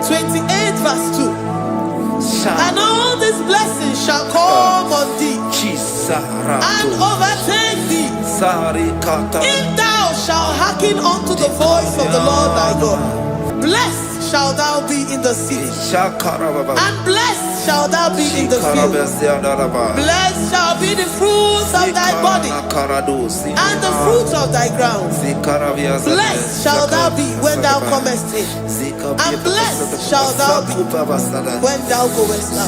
28 verse 2. And all these blessings shall come on thee and overtake thee, if thou shalt hearken unto the voice of the Lord thy God. Blessed shalt thou be in the city, and blessed shalt thou be in the field. Blessed shall be the fruits of thy body, and the fruits of thy ground. Blessed shalt thou be when thou comest in, and blessed shalt thou be when thou goest out.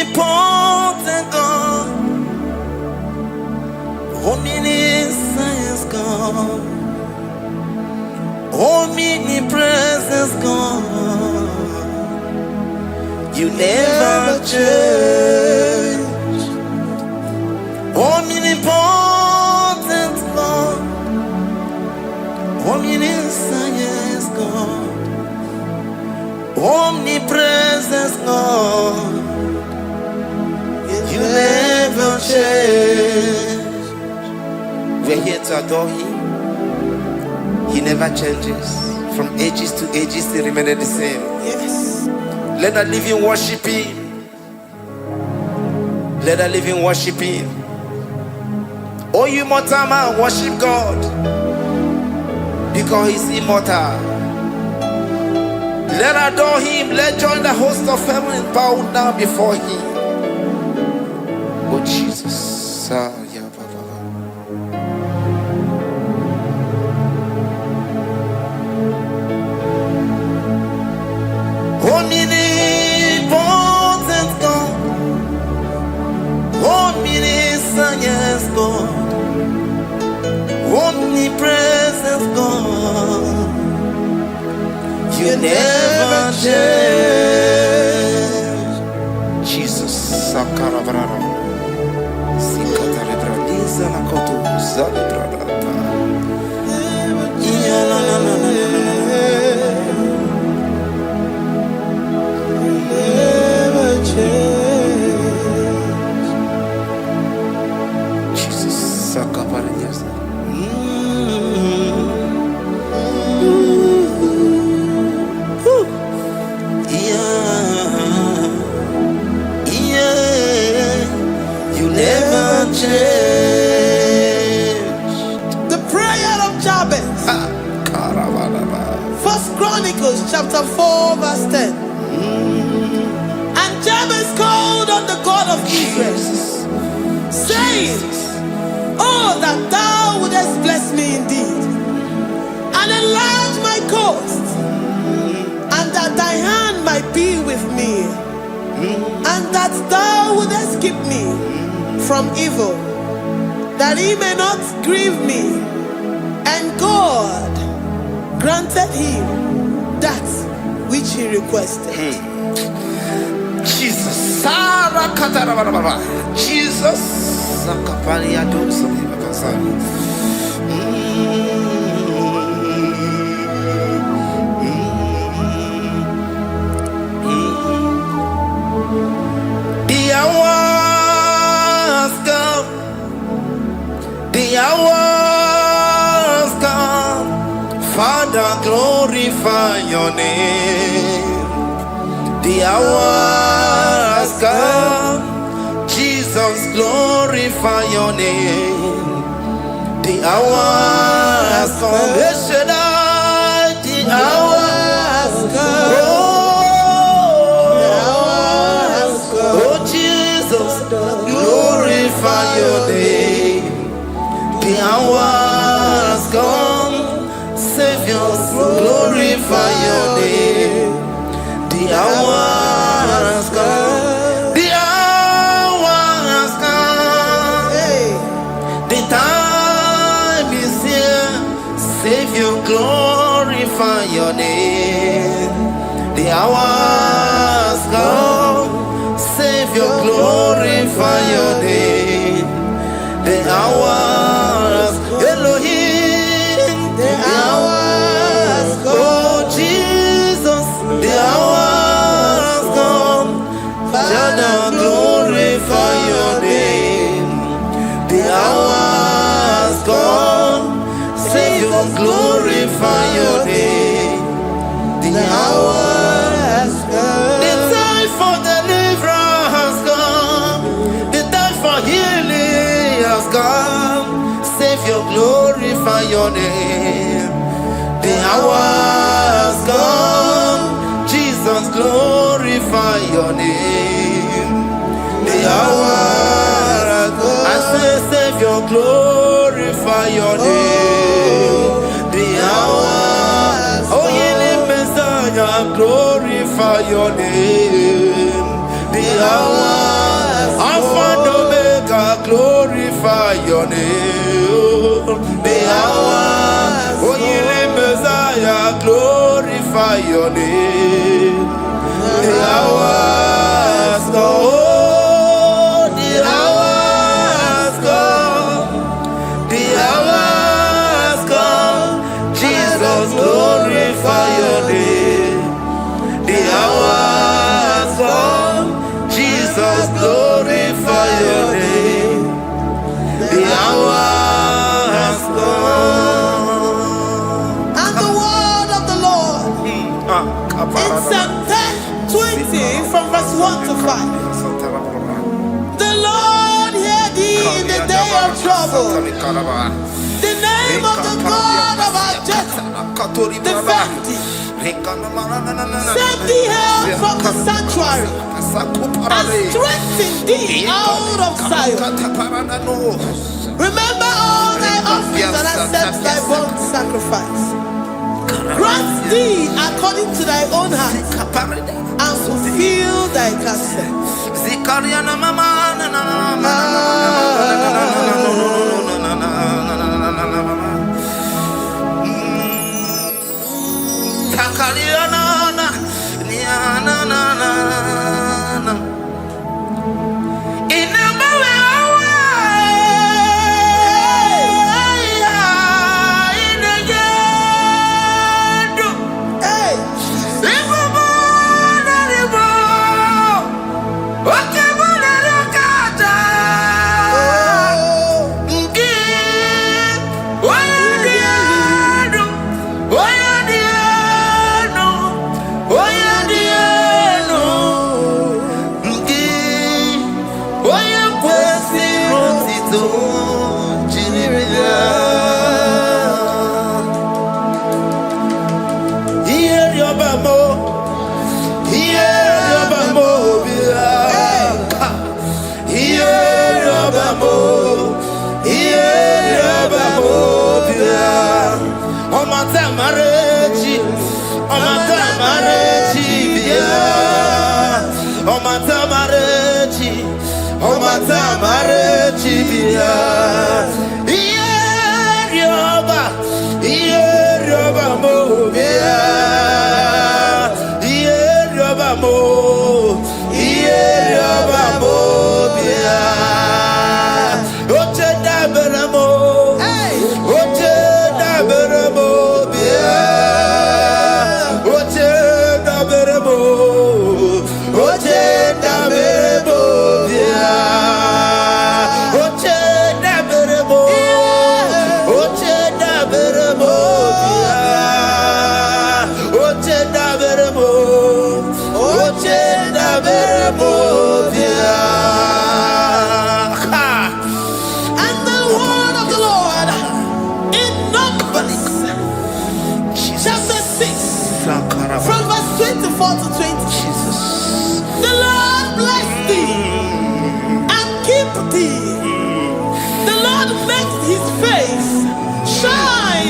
Omnipotent God, omniscience God, omnipresence God, you never change. Omnipotent God, omniscience God, omnipresence God, you never change. We're here to adore Him. He never changes. From ages to ages, He remains the same. Yes. Let that living worship Him. Let that living worship Him. Oh, you mortal man, worship God, because He's immortal. Let adore Him. Let join the host of heaven and bow down before Him. Oh Jesus. Omnipotent God, omniscience God, omnipresence God, you never change. Jesus. Sakarabrara. Sikatarebradiza na kotu zalebrada. First Chronicles chapter 4 verse 10. And Jabez called on the God of Israel, saying, oh, that thou wouldest bless me indeed, and enlarge my coast, and that thy hand might be with me, and that thou wouldest keep me from evil, that he may not grieve me. And God granted him that which he requested. Jesus. Jesus. The hours come, Father, glorify your name. The hours come, Jesus, glorify your name. The hours come, the hours come. Oh, Jesus, glorify your name. The hours come, Savior, glorify your name. The hours come, the hours come. The time is here, Savior, glorify your name. The hours come, Savior, glorify your name. The hours, Elohim, the hours, oh Jesus, the hours come, Father, glorify your name. The hours come, Savior, glorify your name. The hours come, the time for deliverance has come, the time for healing has come. Savior, glorify your name. The hours come, Jesus, glorify your name. The hours come, I say, Savior, glorify your name. The hours, oh, healing Messiah, glorify your name. The hours, Alpha and Omega, glorify your name. The hours, oh, healing Messiah, glorify your name. The hours, oh, the hours come, the hours come, Jesus, glorify your name. The hours come, Jesus, glorify your name. The hour has come. And the word of the Lord in Psalm 10:20 from verse 1 to 5. The Lord hear thee in the day of trouble. The name of the God of our Jacob defend thee. Send thee help from the sanctuary and strengthen thee out of Zion. Remember all thy offerings and accept thy burnt sacrifice. Grant thee according to thy own heart and fulfill thy counsel. Oh, yeah,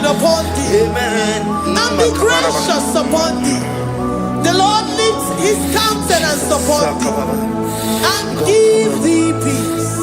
Upon thee, amen, and be gracious upon thee. The Lord lifts his countenance upon thee and give thee peace.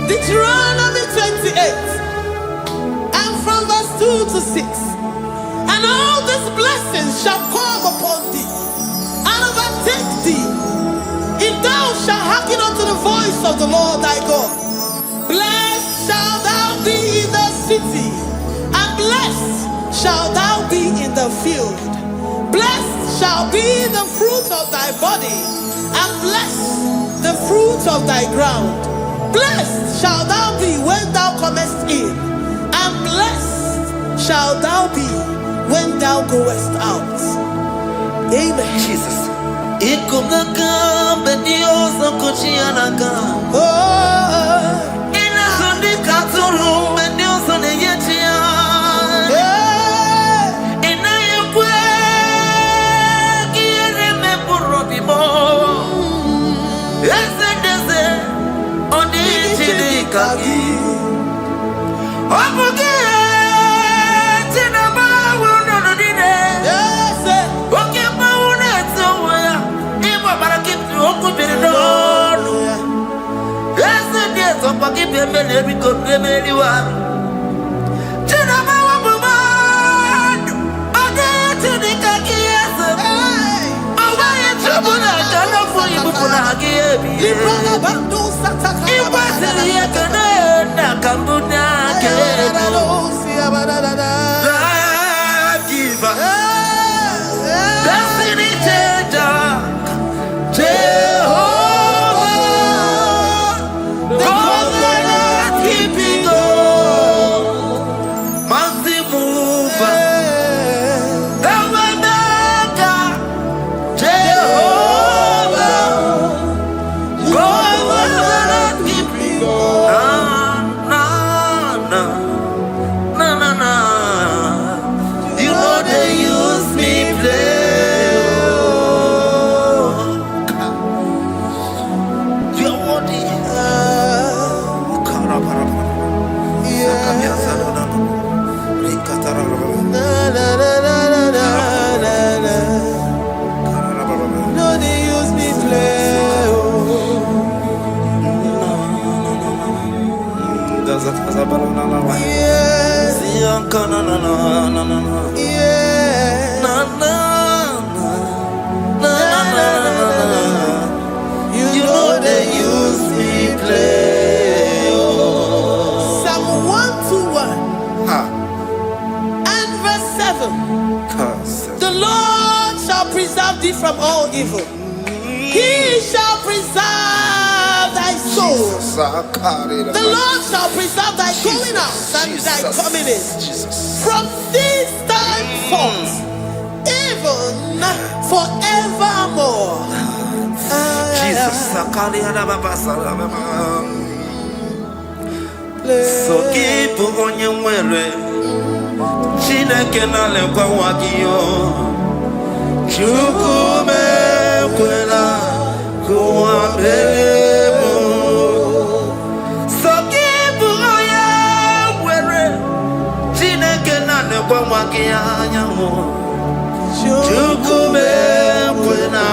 Deuteronomy 28 and from verse 2 to 6. And all these blessings shall come upon thee and overtake thee, if thou shalt hearken unto the voice of the Lord thy God. Blessed shalt thou be in the city, and blessed shalt thou be in the field. Blessed shall be the fruit of thy body, and blessed the fruit of thy ground. Blessed shalt thou be when thou comest in, and blessed shalt thou be when thou goest out. Amen. Jesus. The Lord shall preserve thee from all evil. He shall preserve thy soul. The Lord shall preserve thy going out and thy coming in. From this time forth, even forevermore. Jesus. So keep on your way. Chineke na lekwa wakio. Chukume kwela kuambemo. So keep on your way. Chineke na lekwa wakianyamo. Chukume kwela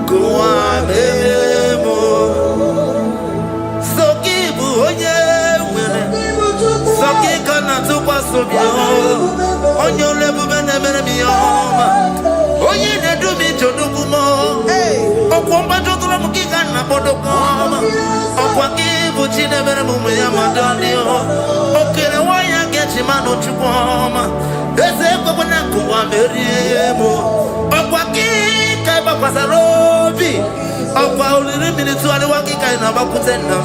kuambemo. So keep on your Sakikana tupa sobio onyo lebu bene bene miyoma onye ne dumi chodukumo okwomba chotula mukika na bodokoma okwa kibu chine bene mumu ya madanio okere waya gechi mano chupoma eze kwa kuna kuwa meriemo okwa kika iba kwa sarobi okwa uliri minituwali wakika inabakutenda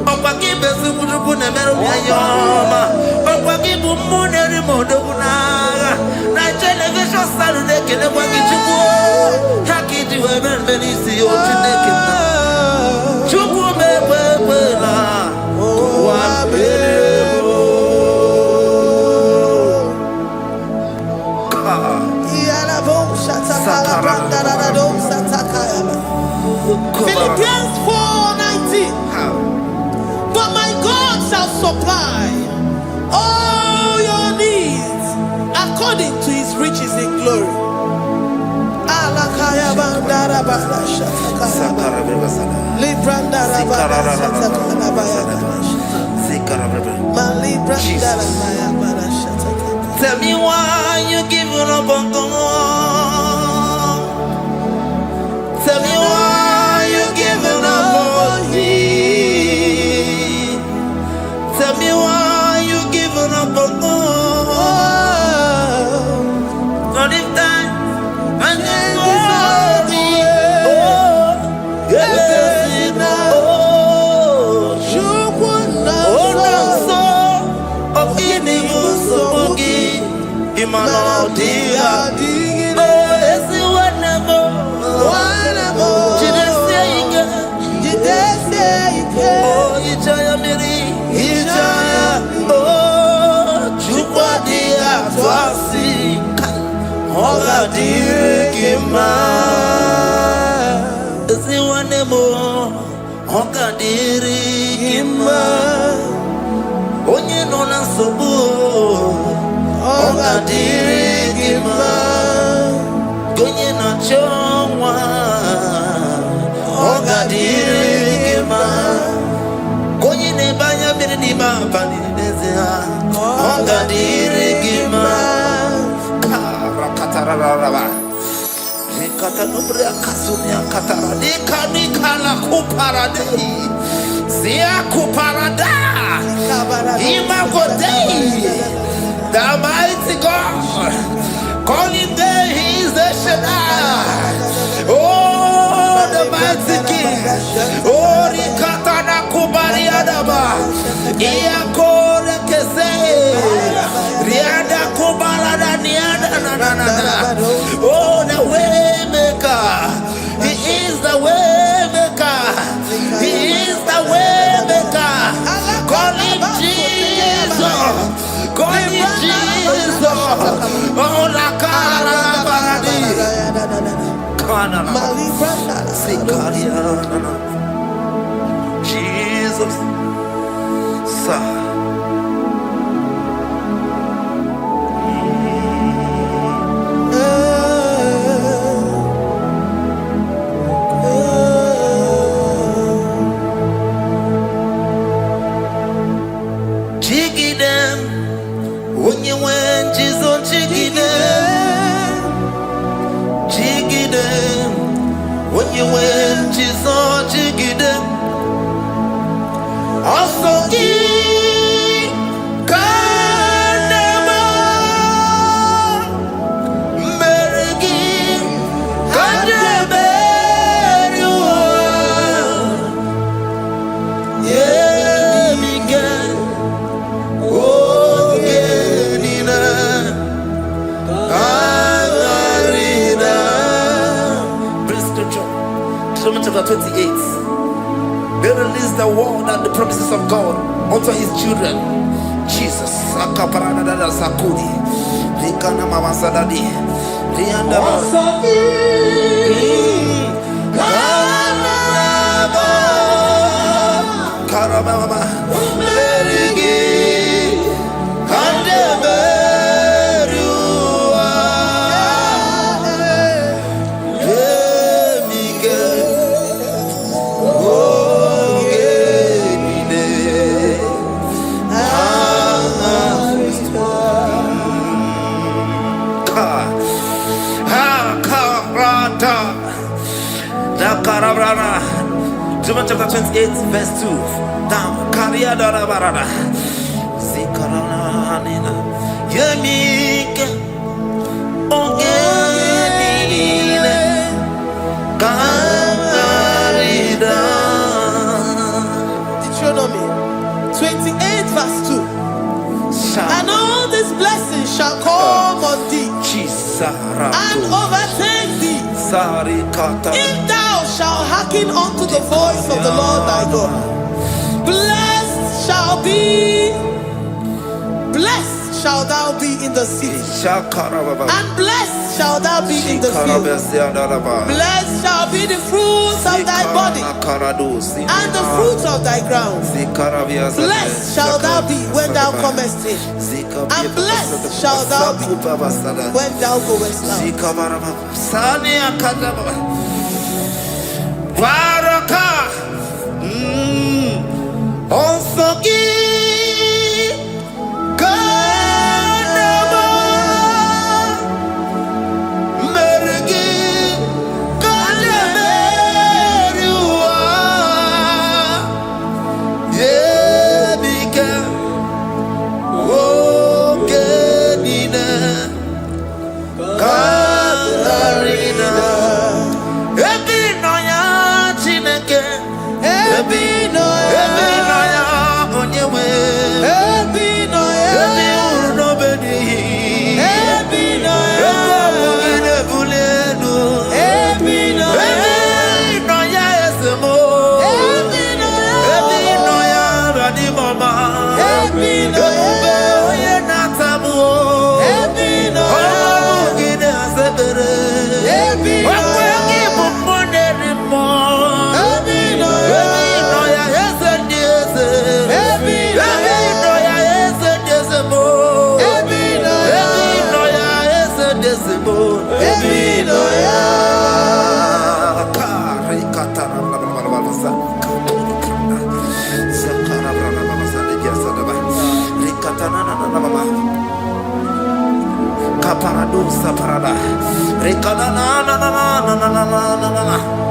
Okwa kibesu kujuku ne meru yoma. Okwa kibu muneri modo kunaga. Na television salu deke ne kwa kichuku. Haki jiwe benisi yo chineke na. Chuku mepepe na. Kwa beremo. Iyala bom shatakala brandara dom satakaya. Philippians 4:19. But my God shall supply all your needs according to his riches in glory. Tell me why you giving up on God. Tell me why you giving up on me. Tell me why you giving up on God. Not in time and then glory. Oh, yes, oh, so of any so Imano dia, oh, yes, whatever. Did say oh, you try me. Oga dirigima, ezi wanemo. Oga dirigima, onye nona sobu. Oga dirigima, onye na chongwa. Oga dirigima, onye ne banya miri ni mabani nezea. Oga dirigima. Katararaba Nikata nubria kasunya katara Nikala kuparadei Zia kuparada Imagodei The mighty God Calling there he is the Shaddai. Oh the mighty King. Oh Rikata na kubariadaba Iakore kese Riada kubarada niada. Oh, the way maker. He is the way maker. He is the way maker. Call him Jesus. Call him Jesus. Oh, la cara baradi. Jesus. Sir. You went, Jesus, you get them. Also, give. chapter 28. They release the word and the promises of God unto his children. Jesus. Sakudi. Rikana mama sadadi. Rianda Karababa. Merigi. Kandeberua. Yemige. Ogenine. Karabrana. John chapter 28, verse 2. Down. Kariada Barada. Zikarana Nina. Yemike. Ongenine. Karida. Deuteronomy 28, verse 2. And all these blessings shall come on thee and overtake thee if thou shalt hearken unto the voice of the Lord thy God. Blessed shall thou be in the city, and blessed shall thou be in the field. Blessed shall be the fruits of thy body and the fruits of thy ground. Blessed shall thou be when thou comest in, and blessed shall thou be when thou goest out.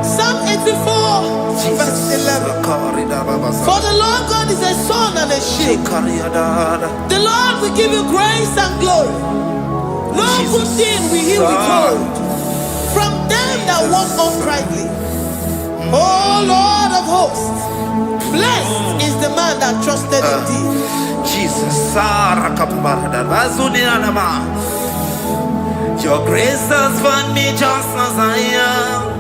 Psalm 84, verse 11. For the Lord God is a sun and a shield. The Lord will give you grace and glory. No good thing will he withhold from them that walk uprightly. O Lord of hosts, blessed is the man that trusted in thee. Jesus. Your grace has found me just as I am.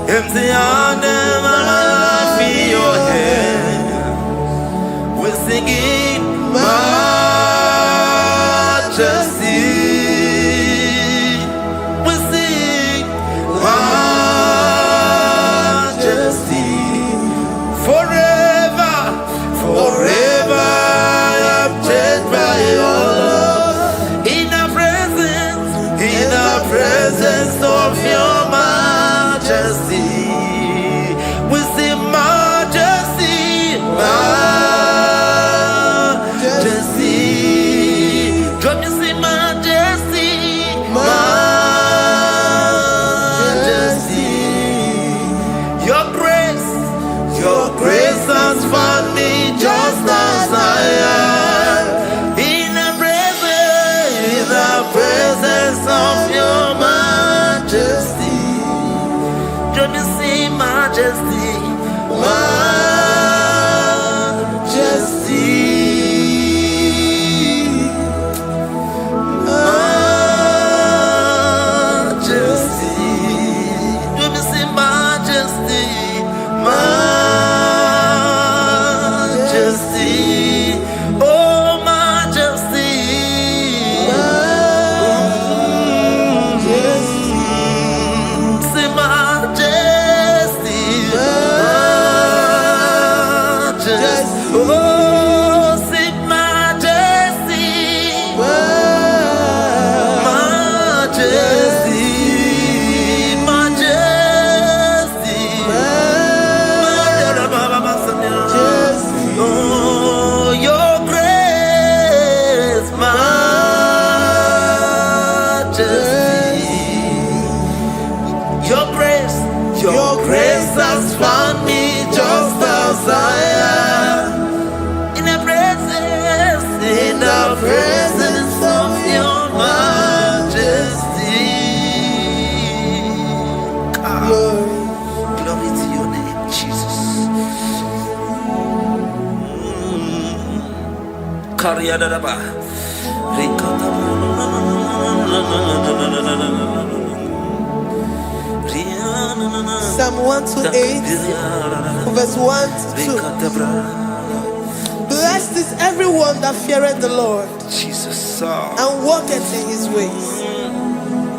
Empty handed, and I feel your hand. We're singing majesty. We sing majesty. Forever, forever I'm changed by your love. In the presence of your majesty, we see majesty, majesty. Drop you see majesty. majesty. Your grace has found me just as I am. In the presence of your majesty. Glory to your name, Jesus. Psalm 128, verse 1 to 2. Blessed is everyone that feareth the Lord, Jesus, and walketh in his ways.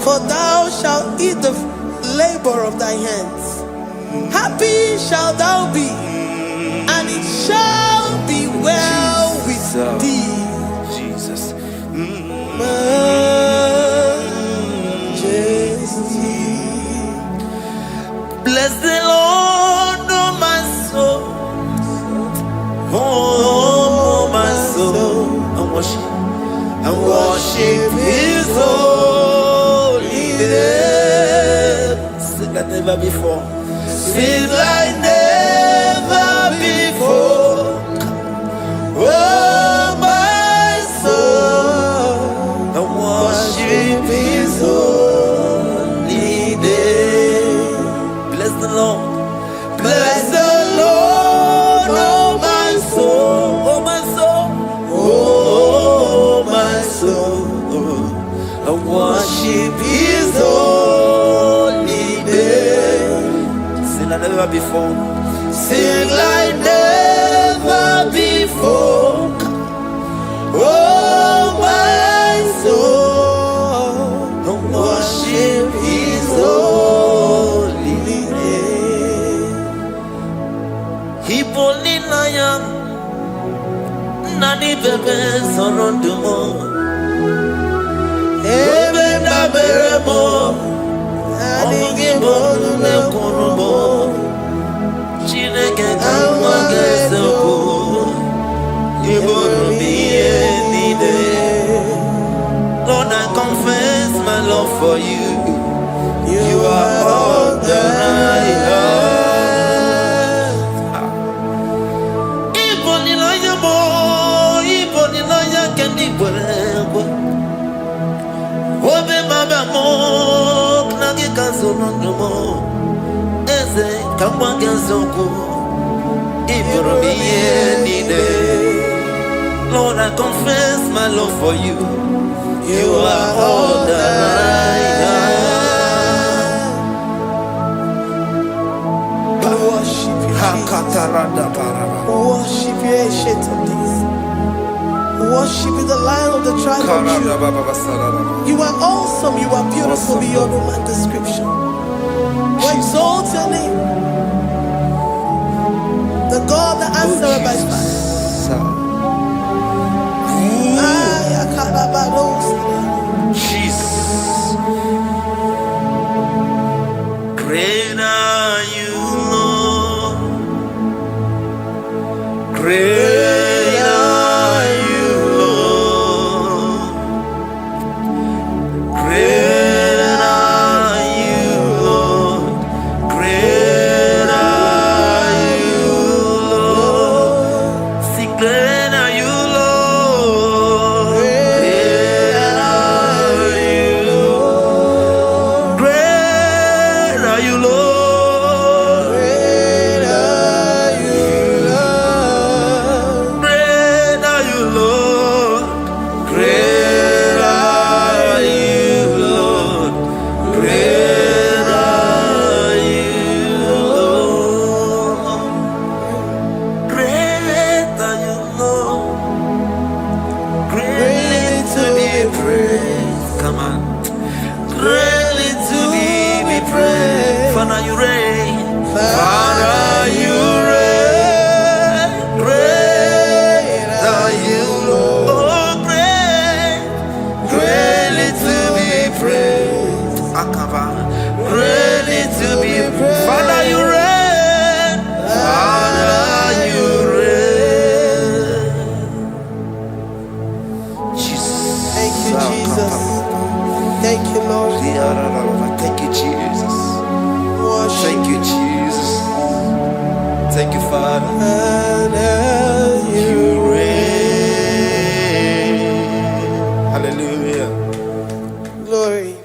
For thou shalt eat the labor of thy hands. Happy shalt thou be, and it shall be well with thee. Jesus. Majesty. Bless the Lord, oh my soul. Oh, my soul. And worship his holy name. Sing like never before. Sing like never before. Oh, my soul. And worship his holy name. Bless the Lord. Bless the Lord, oh my soul, oh my soul, oh my soul, and worship his holy name. Sing like never before. Sing like never before. Oh my soul, and worship his holy name. Hipoli nayam nani bebe sorondumo ebe na beremo omugi bolu ne kunumo chineke kanwa gesoko ibolu biye nide. Lord, I confess my love for you. You are all that I have. Obe baba mo knagi kazono mo eze kamwa gazoko ibro biyenide. Lord, I confess my love for you. You are all that I have. Worship you, Jesus. Worship you, ancient of days. Worship you, the Lion of the tribe of Judah. You are awesome, you are beautiful beyond human description. We exalt your name, the God that answered by fire. Jesus. Great are you, Lord. Great are you, Lord. Great are you, Lord. Great are you, Lord. Sing, great are you, Lord. Great are you, Lord. Great are you, Lord. Great are you, Lord. Great are you, Lord. Great are you, Lord. Great are you, Lord. Great are you, Lord. Greatly to be praised. Come on. Greatly to be praised. Father, you reign. Father, you reign. Great are you, Lord. Oh, great. Greatly to be praised. Akava. Greatly to be praised. Father, you reign. Father, you reign. Jesus. Thank you, Jesus. Thank you, Lord. Thank you, Jesus. Worship. Thank you, Jesus. Thank you, Father. And as You reign. Hallelujah. glory.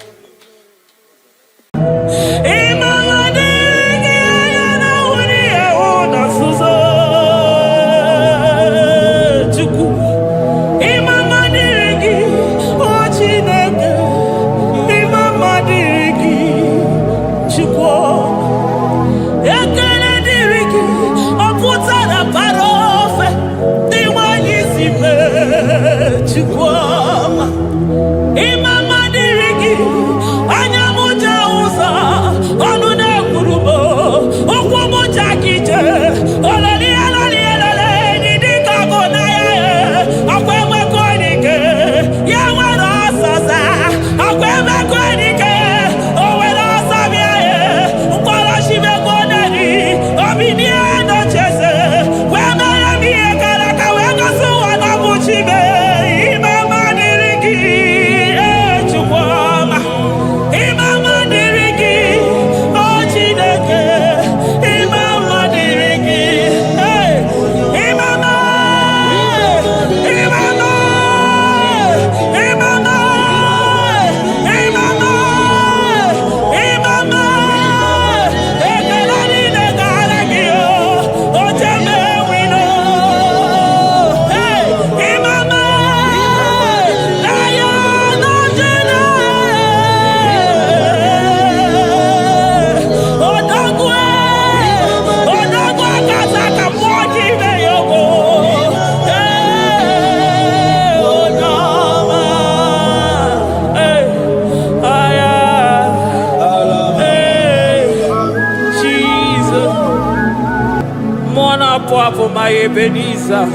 For my Ebenezer,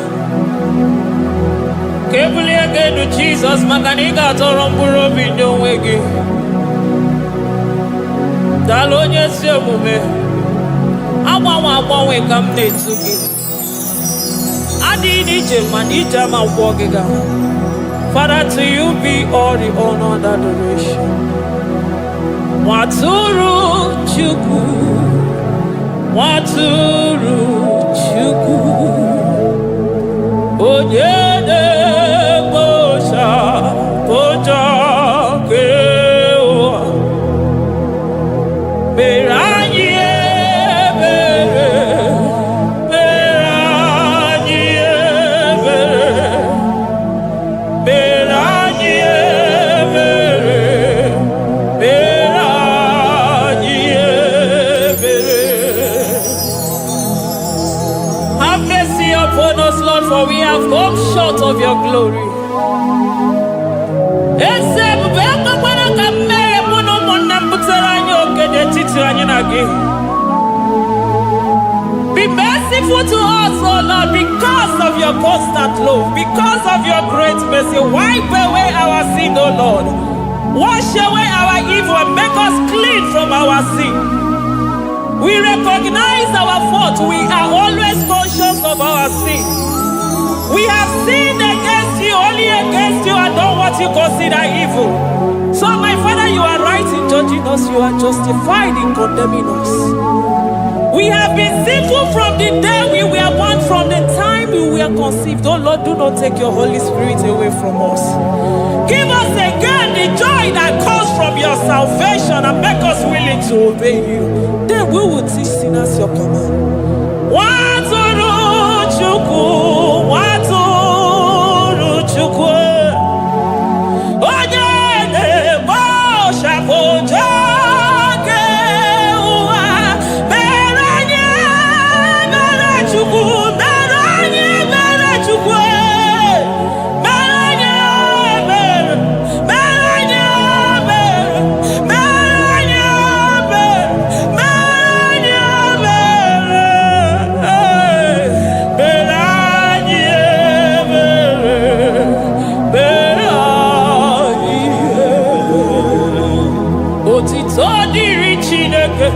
Kebuli again to Jesus, Makaniga Toromburo Bindo Wegi. Dalonya Semume, Awa come to give. Adi Nijam Manija Ma Wogiga. Father, to you be all the honor and adoration. Waturu Chuku, Waturu Chuku, Onyede Bosha, Boja Kewa, Meranye Bere, Meranye Bere, Meranye Bere, Meranye Bere. Have mercy upon us, Lord, for we have come short of your glory. Be merciful to us, oh Lord, because of your constant love, because of your great mercy. Wipe away our sin, oh Lord. Wash away our evil and make us clean from our sin. We recognize our fault. We are always conscious of our sin. We have sinned against you, only against you, and done what you consider evil. So, my Father, you are right in judging us. You are justified in condemning us. We have been sinful from the day we were born, from the time we were conceived. Oh Lord, do not take your Holy Spirit away from us. Give us again the joy that comes from your salvation and make us willing to obey you. Then we will teach sinners your command. Waturu Chuku, Waturu Chuku, Onyede Bosha Boja Kewa, Meranye Mere Chuku, Meranye Mere Chuku, Meranye Mere, Meranye Mere, Meranye Mere, Meranye Mere, Otito diri Chineke.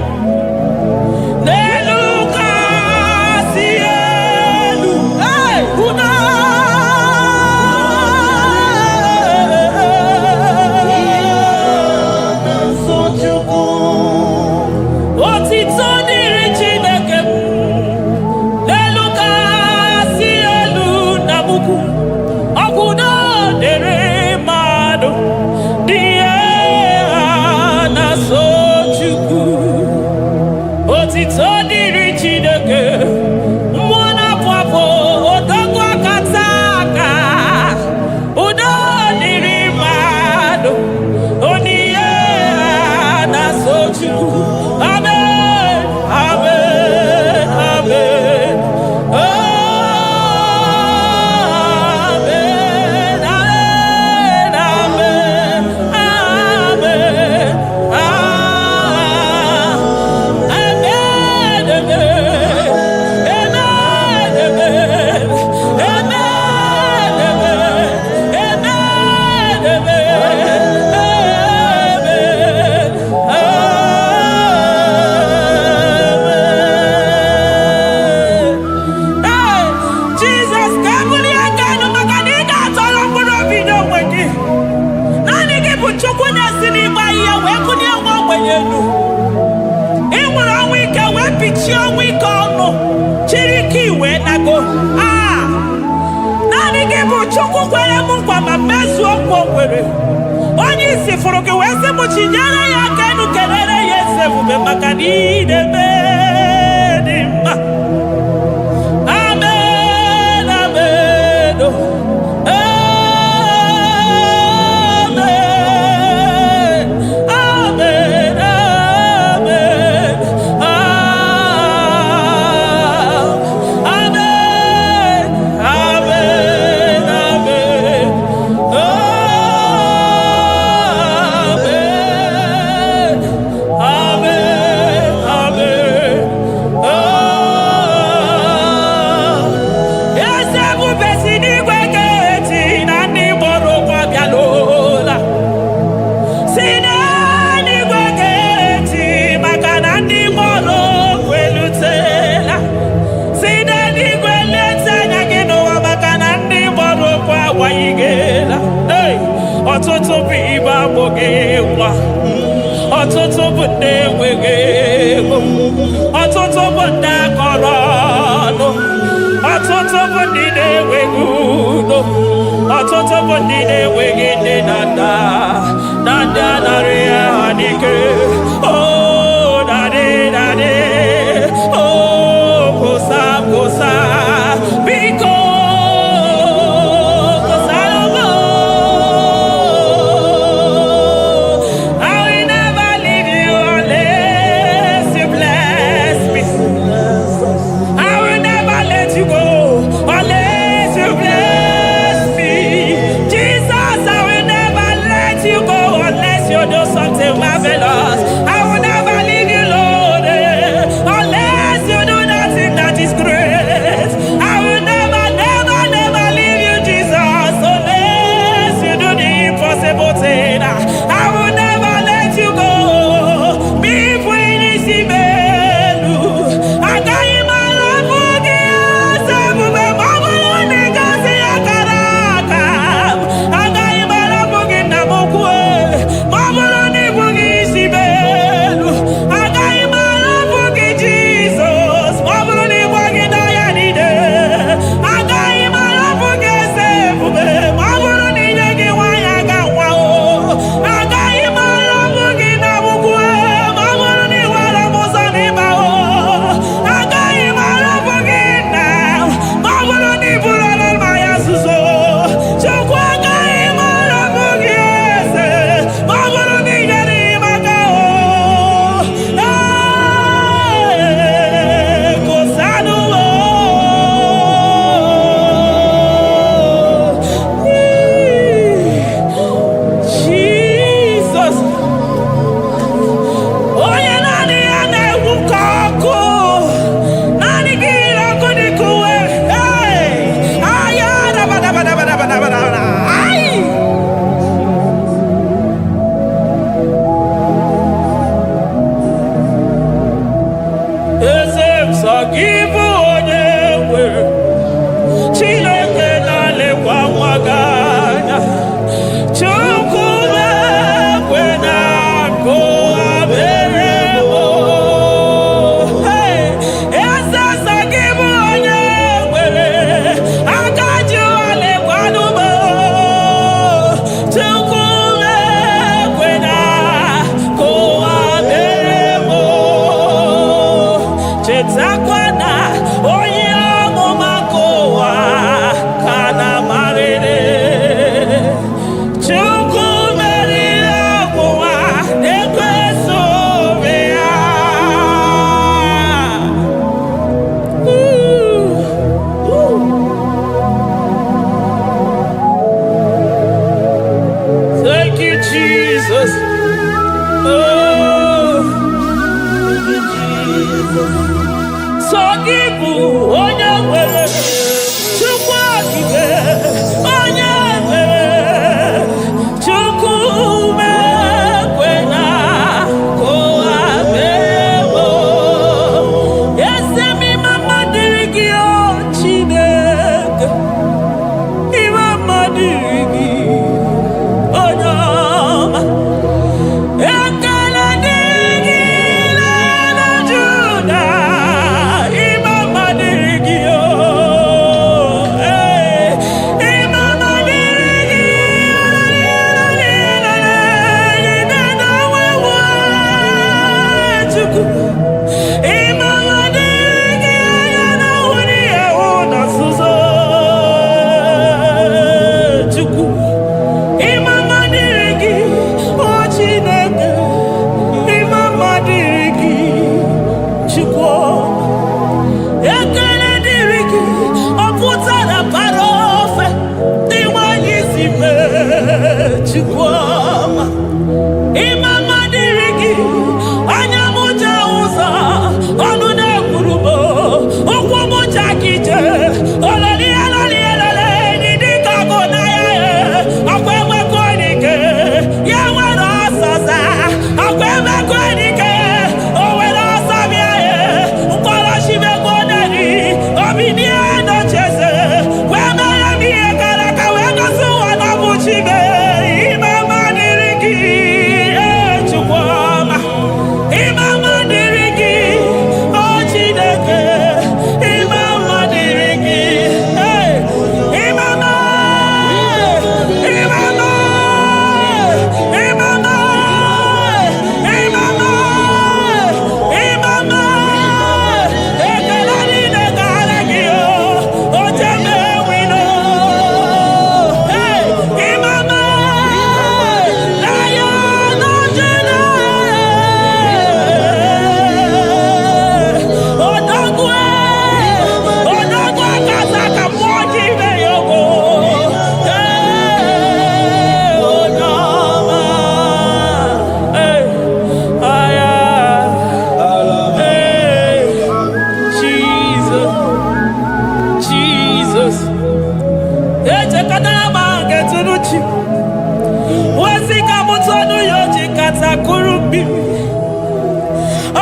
chiomwe kono chiriki we nago nani gị bụ Chukwu kwere m nkwa ma mezuo nkwa o kwere. Onye isi fụrụ gị wee sị m chinyere ya aka enu kelere ya eze ebube maka na ị na-eme dị mma. Amen, amen, oh. Amen, amen, amen, amen, amen, amen, ọtụtụ bụ ibe agbụghị nwa, ọtụtụ bụ ndị enweghị ego, ọtụtụ bụ ndị akọrọ ọnụ, ọtụtụ bụ ndị na-enweghị udo, ọtụtụ bụ ndị na-enweghị nne na nna anarị ya n'ike. Oh, daddy, daddy, oh, gosa, gosa, biko. Judah. mmiri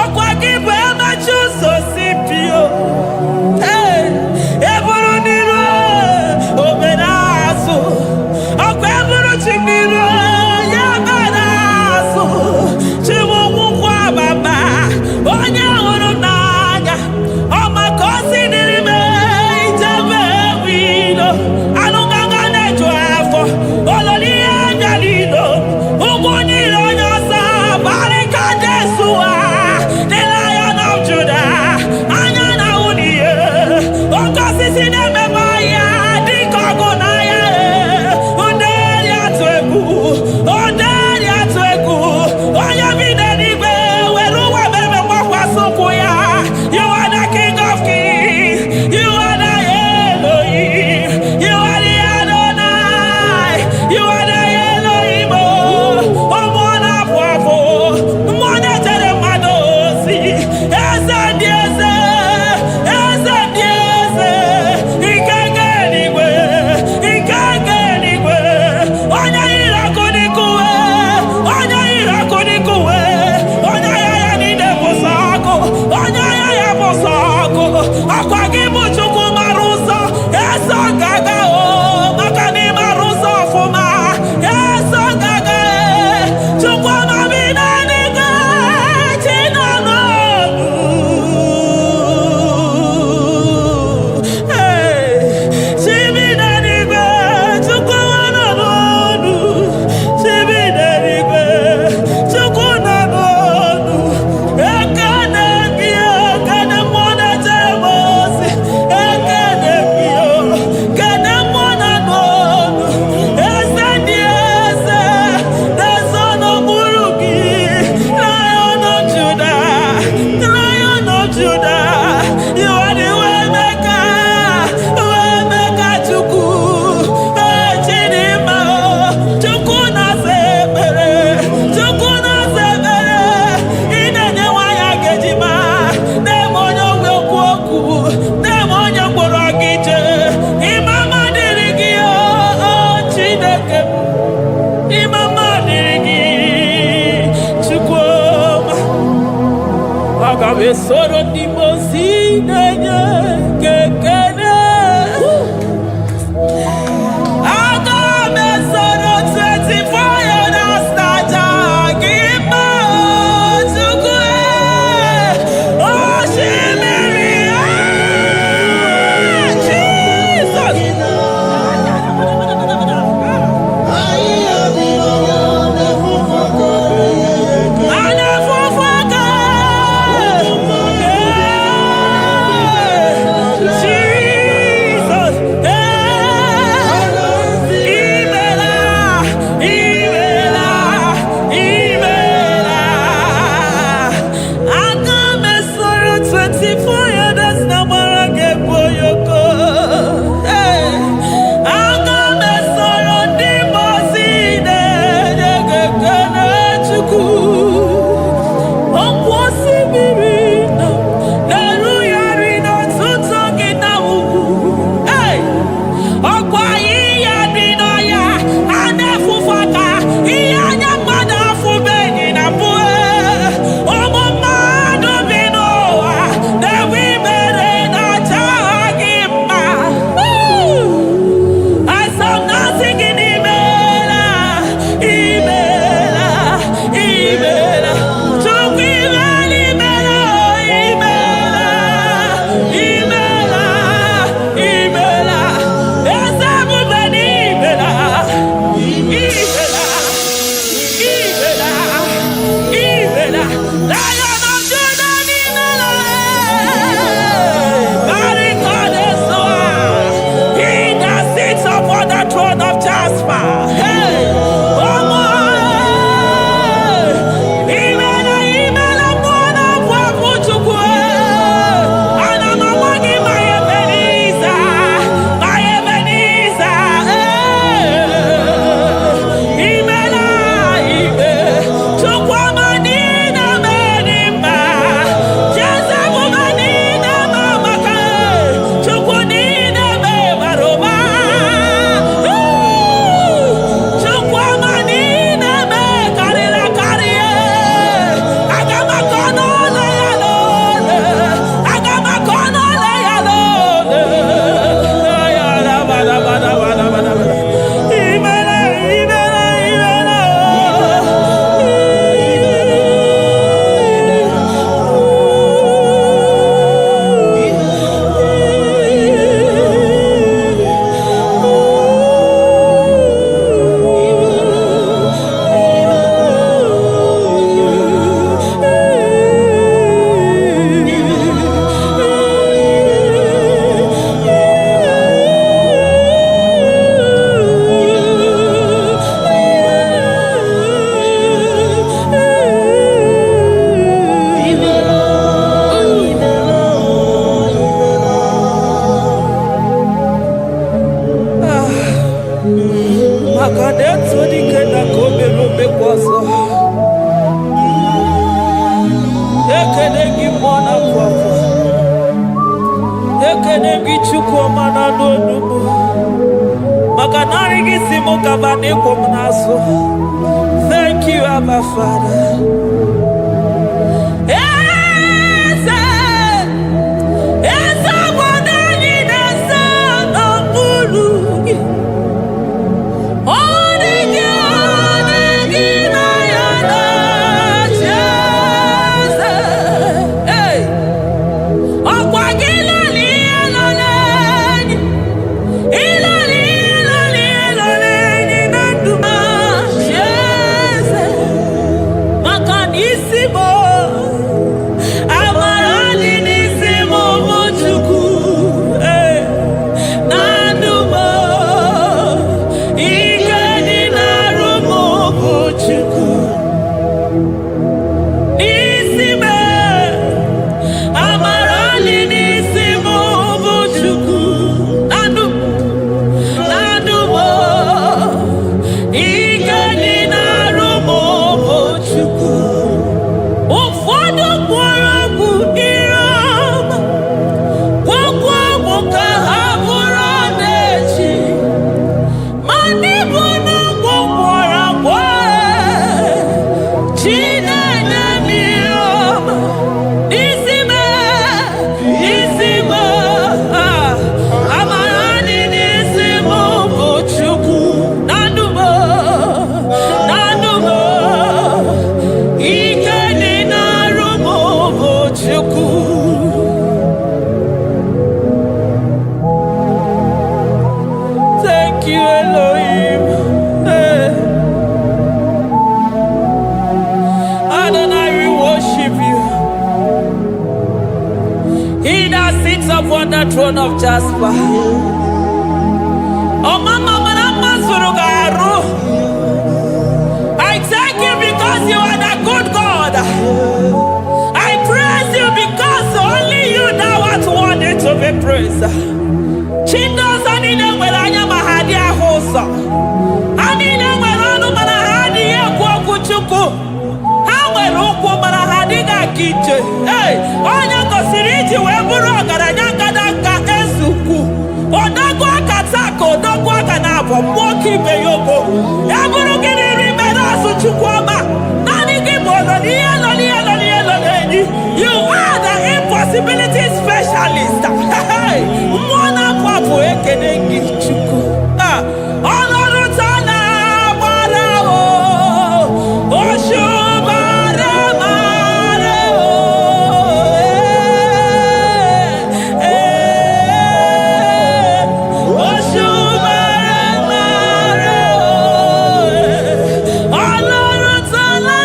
ọkwa gị bụ emachi ụzọ si pio eburu n'iru obere azụ ọkwa eburu chi n'iru ya bara azụ chiwụkwụkwọ ababa onye hụrụ n'anya ọ maka o si n'ime ijebe wilo anụgaga na-eju afọ ololi ihe anya lilo ugwu nyere onye ọsọ barịka Jesua the Lion of Judah anya na ahụ n'ihe oke osisi na-emebe ya dịka ọgụ na ya nderi atụ egwu onye bi n'eluigwe were ụwa meme gbakwasị ụkwụ ya. You are the King of Kings, you are the Elohim, you are the Adonai, you are the Elohim. Ụmụ na-apụ apụ mmụọ na-echere mmadụ ozi eze ndị eze ike nke eluigwe onye yiri ọkụ n'ikuwe onye yiri ọkụ n'ikuwe onye ya ya niile bụ sọ ọkụ onye ya bụ sọ ọkụ ọkwa gị bụ Chukwu mara ụzọ eso gaga maka na ị mara ụzọ ọfụma eso gaga Chukwu amabi n'eluigwe chi nọ n'ọnụ chi bi n'eluigwe Chukwu nọ n'ọnụ chi bi n'eluigwe Chukwu nọ n'ọnụ ekene gị ekene mmụọ na-echere m ozi ekene gị kene mmụọ na n'ọnụ eze ndị eze na-eso n'okpuru gị Lion of Judah you are the way maker Chukwu Chidimma Chukwu na-asa ekpere ị na-enye nwanyị agejima na-eme onye ogwe okwu na-eme onye mkpọrọ gị jee ịmama dịrị gị Chineke ịmama dịrị gị Chukwuma aga m esoro ndị mozi na-enye kekene aga m esoro 24 years na-aja gị mma Chukwu osimiri Jesus anafufu aka Jesus imela aka mesoro 24 years na mara gị boyoko aka mesoro ndị mozi na-enye gị ekele Chukwu ọkwa osimiri na-erugharị n'ọtụtụ gị na ugwu ọkwa ahịhịa dị n'ọhịa a na-efufe aka ihe anya mmadụ afụbeghị na mbụ ụmụ mmadụ bi n'ụwa na-enwe imere na-acha gị mma asọmnasị gị n'imela Chukwu imela eze ebube n'imela Lion of Judah n'imela barịka Jesua he that sits upon the throne of Jasper imela mmụọ na-abụ abụ Chukwu ana m agwa gị ma Ebenezer imela Chukwu ọma dị na mmeri Thank you, Abba Father. Upon the throne of Jasper. Oh, Mama, I thank you because you are the good God. I praise you because only you now are worthy to be praised. Chindos anine welanya mahadia hosa. Anine welanu manahadi ya kwa kuchuku. Hawe ruku manahadi na kiche. Hey, onya kosiriti weburu garanyanga daka ezuku. Odagwa katako, odagwa kanabo, moki beyoko. Eburu gini rimerasu chukwama. Nani gibolo, you are the impossibility specialist. Hey, mwana papu ekenengi chuku. Honoru tana barao, oshubara marao. Oshubara marao. Honoru tana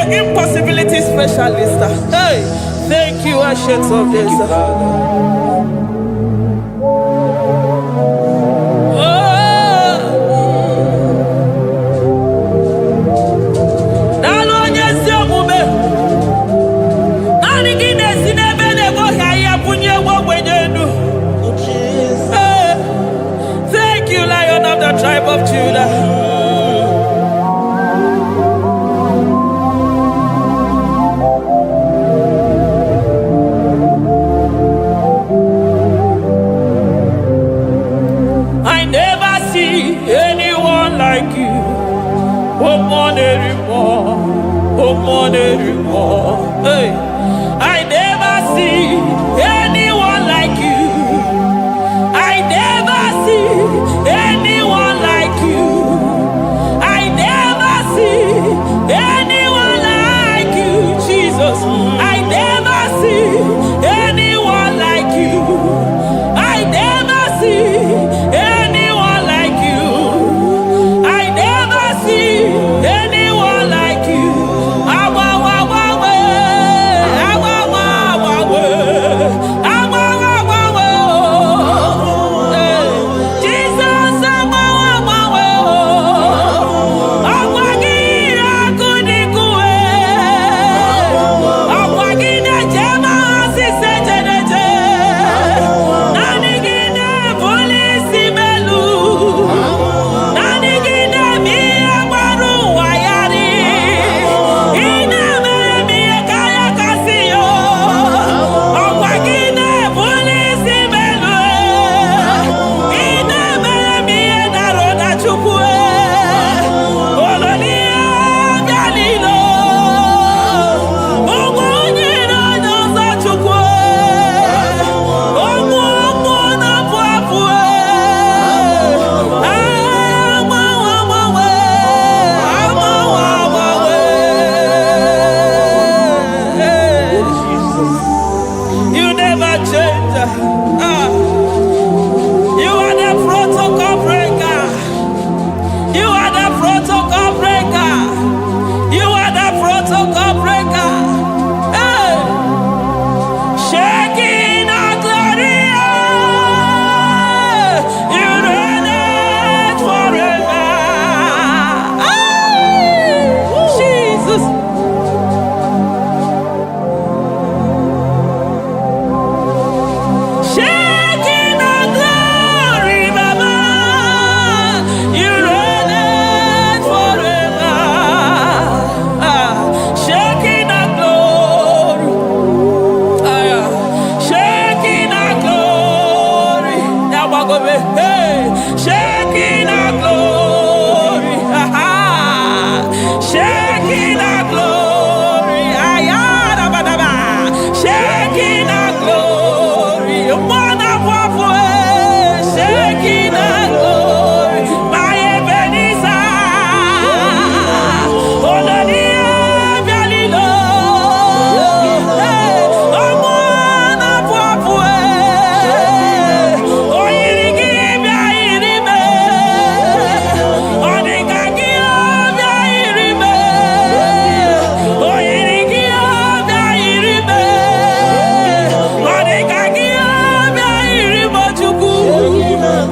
impossibility specialist. Hey, thank you, Ancient of Days. Thank you, Lion of the tribe of Judah. Anyone like you, oh, more anymore. Hey, I never Shekinah glory, Shekinah glory, ayarabadaba, Shekinah glory, wonderful, Shekinah glory, my Ebenezer, Olonia Bialilo,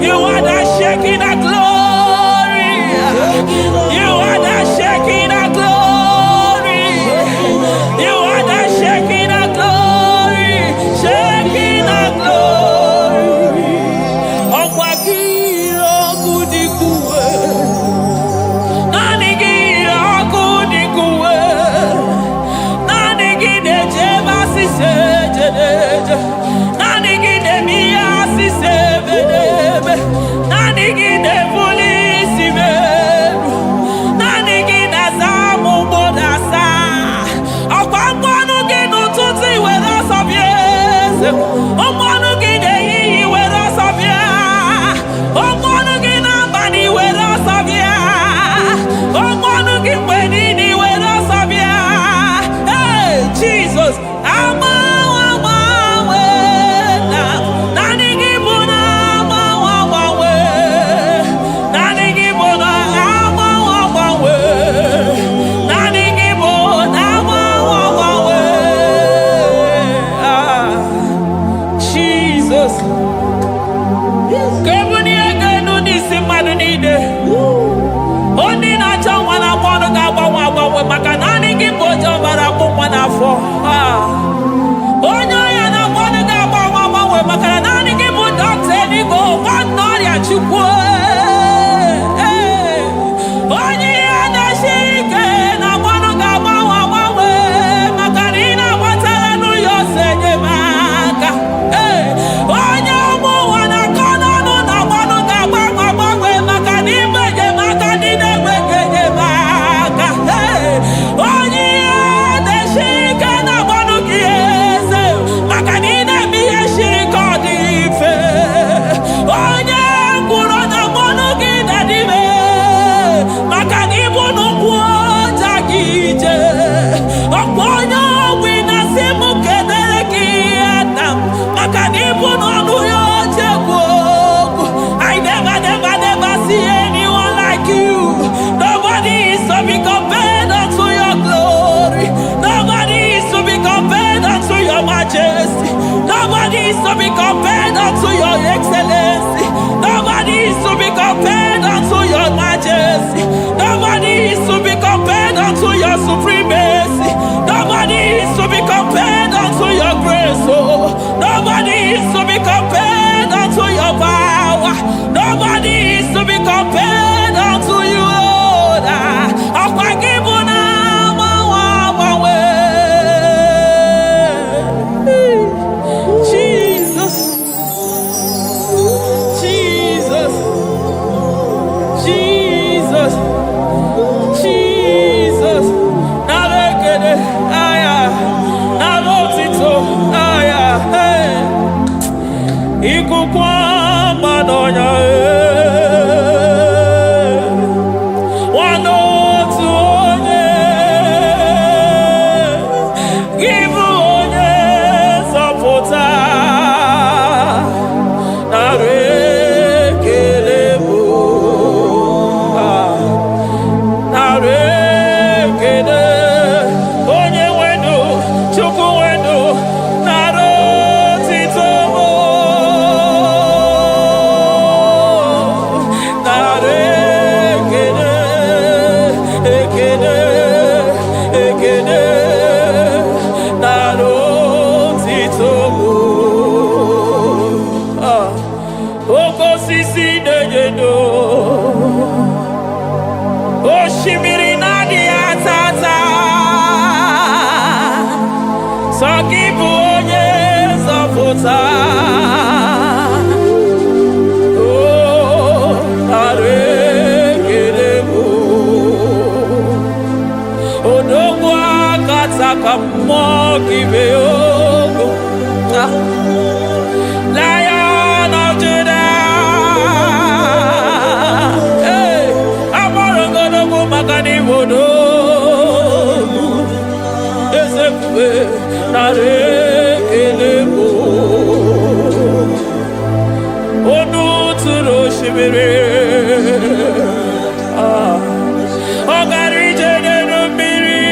you are the Shekinah glory. You are the Shekinah glory. You are the Shekinah glory. Shekinah glory. Okwakiro kudikuwe. Nanigiro kudikuwe. Nanigide jeba sisejeje. Nanigide miya sisebedebe. Nanigide polisi beru. Nanigide zamu bodasa. Okwamwanu ginu tuti wera sabiese. Omwanu gide hihi wera sabia. Omwanu gina bani wera sabia. Omwanu gimwenini wera sabia. Hey, Jesus. I never see anyone like you. Nobody is to be compared unto your glory. Nobody is to be compared unto your majesty. Nobody is to be compared unto your excellency. Nobody is to be compared unto your majesty. Nobody is to be compared unto your supremacy. Nobody is to be compared unto your grace. Oh, nobody is to be compared unto your power. Nobody is to be compared unto you, Lord. Jesus, Jesus, Jesus, Jesus. Oh, Lion of Judah, hey, Amorogonogo Magani Wodo, Ezekiwe Narekelebo, Onu Turo Shibere, Ogari Jene Mbiri,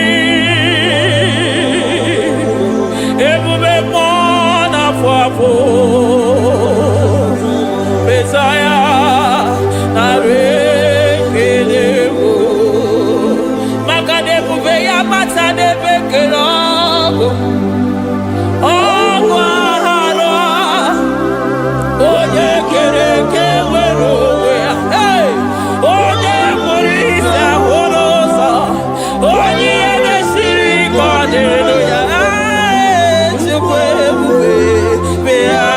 Ebube Mona Fuapo, Messiah Narekelebo, Makadebu Veya Matane Bekelogo, Ogwahara, Oye Kereke Werowe, hey, Oye Morisa Horosa, Oye Mesiri Kodeluya, Chukwebuwe, Bea.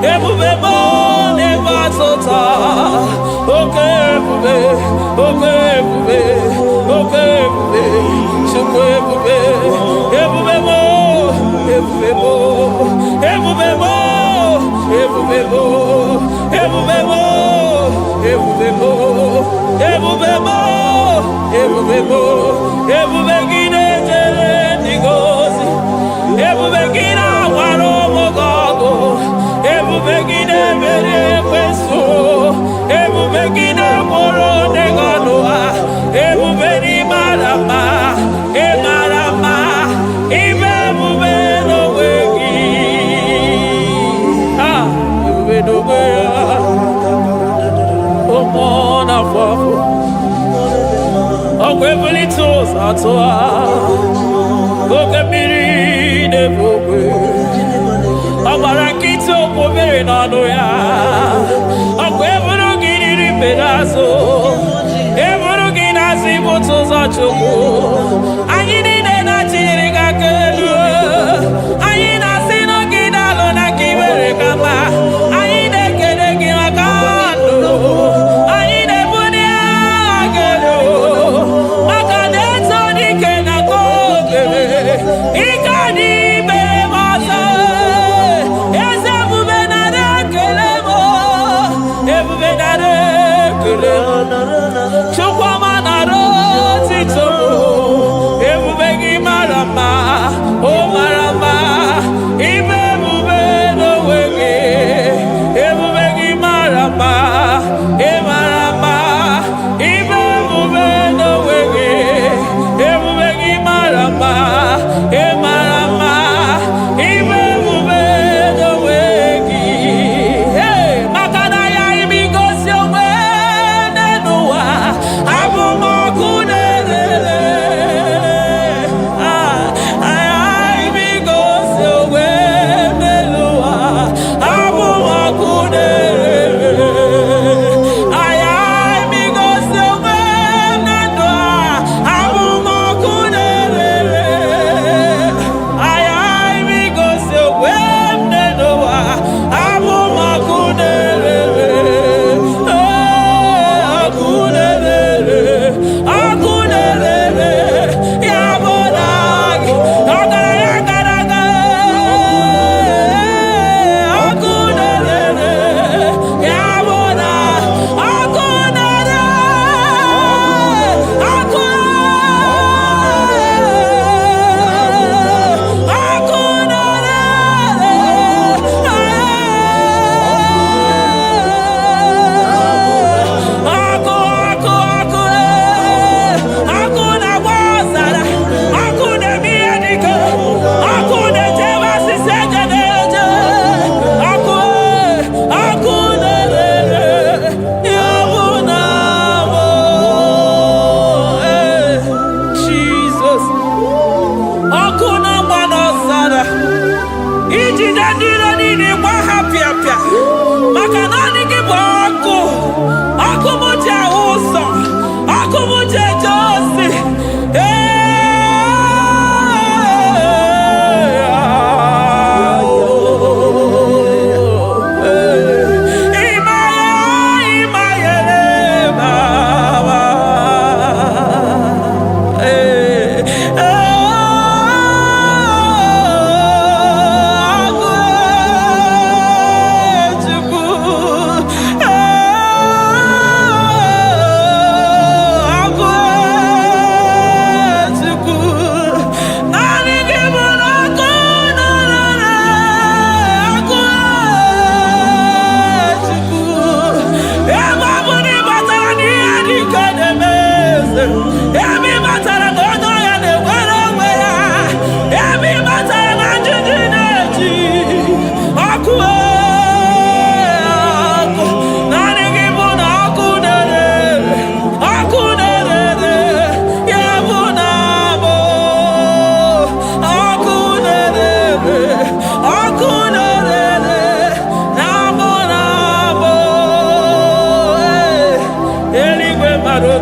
Ebubebo never tota. Okay, ebube, okay, ebube, okay, ebube, chukwu ebube, ebubebo, ebubebo, ebubebo, ebubebo, ebubebo, ebubebo, ebubebo, ebubebo, ebubegide jere ndigozi, ebubegide waro mogogo. Ebubegide mere kweso, ebubegide moro neganoa, ebubeni marama, emarama, ibebube no wegi. Ah, ebube no wegi. Omona fafo, okwebuli toza atoa, okebiri nebogwe. Amarakito obere n'ọnụ ya, ọkwa eburu gị riri pedazo, eburu gị na-asị bụtụ ụzọ Chukwu. Anyị niile na-achịrị gị aka elu, anyị na-asị n'oge dalụ na ka ibere ka mma, anyị na-ekele gị maka ndụ, anyị na-ebuli agha elu, maka na eto dike na ka obere, ike adị ime ọzọ. Chukwama na roti tomo,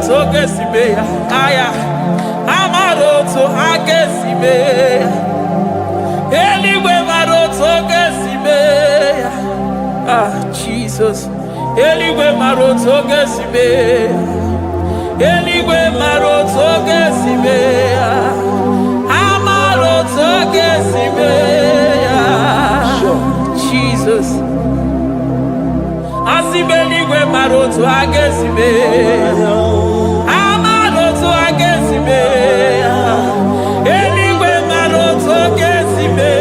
maroto gesime aya amaroto agesime eligwe maroto gesime Jesus eligwe maroto gesime eligwe maroto gesime amaroto gesime Jesus Asibeligwe maroto agesime amaroto agesime eligwe maroto gesime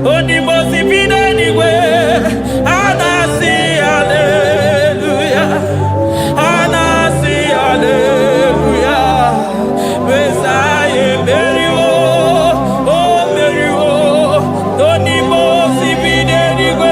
onimosi binenigwe anasi hallelujah anasi hallelujah Messiah merio oh merio onimosi binenigwe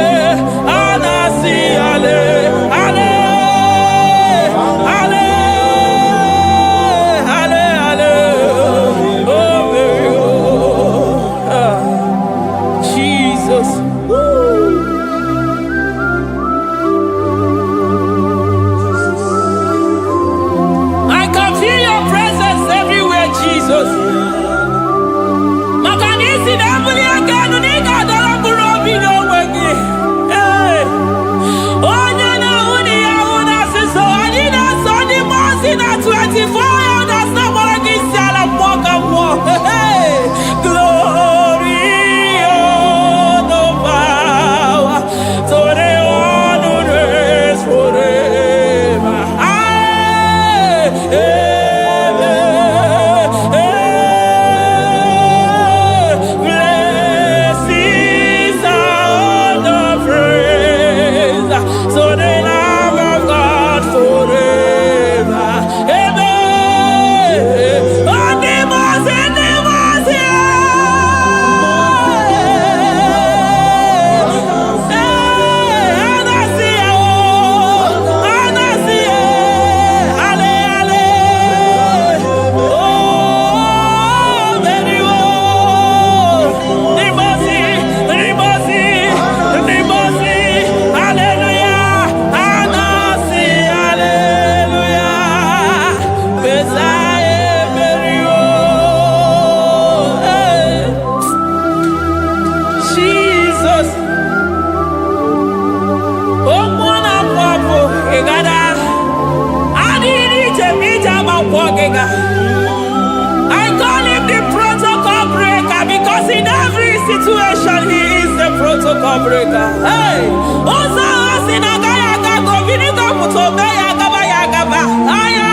I call him the protocol breaker because in every situation he is the protocol breaker. Hey, also sinagaya go viniko mutobe yagaba yagaba. Aya,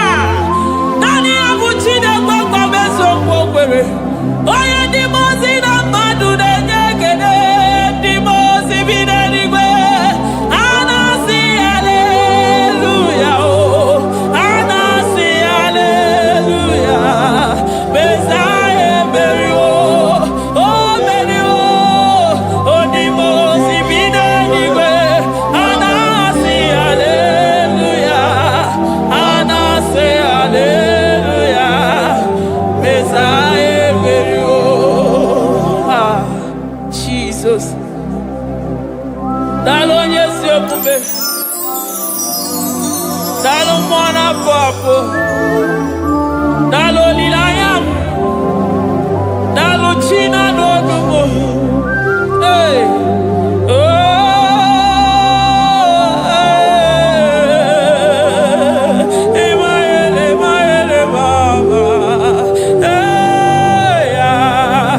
nani abuchide go beso kwere. Oya di mozi na madu de nyekede di mozi bidenigwe. Anasi hallelujah oh. Anasi hallelujah. Messiah merio oh merio oh di mozi bidenigwe. Anasi hallelujah. Anasi hallelujah. Messiah merio Jesus. Dalo nyesi okube. Dalo mwana papo. Dalo lilayam. Dalo china dogumo. Hey. Oh. Emaele baba. Hey yeah.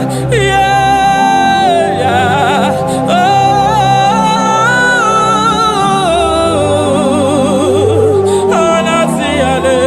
Yeah. Oh. Anasi ale.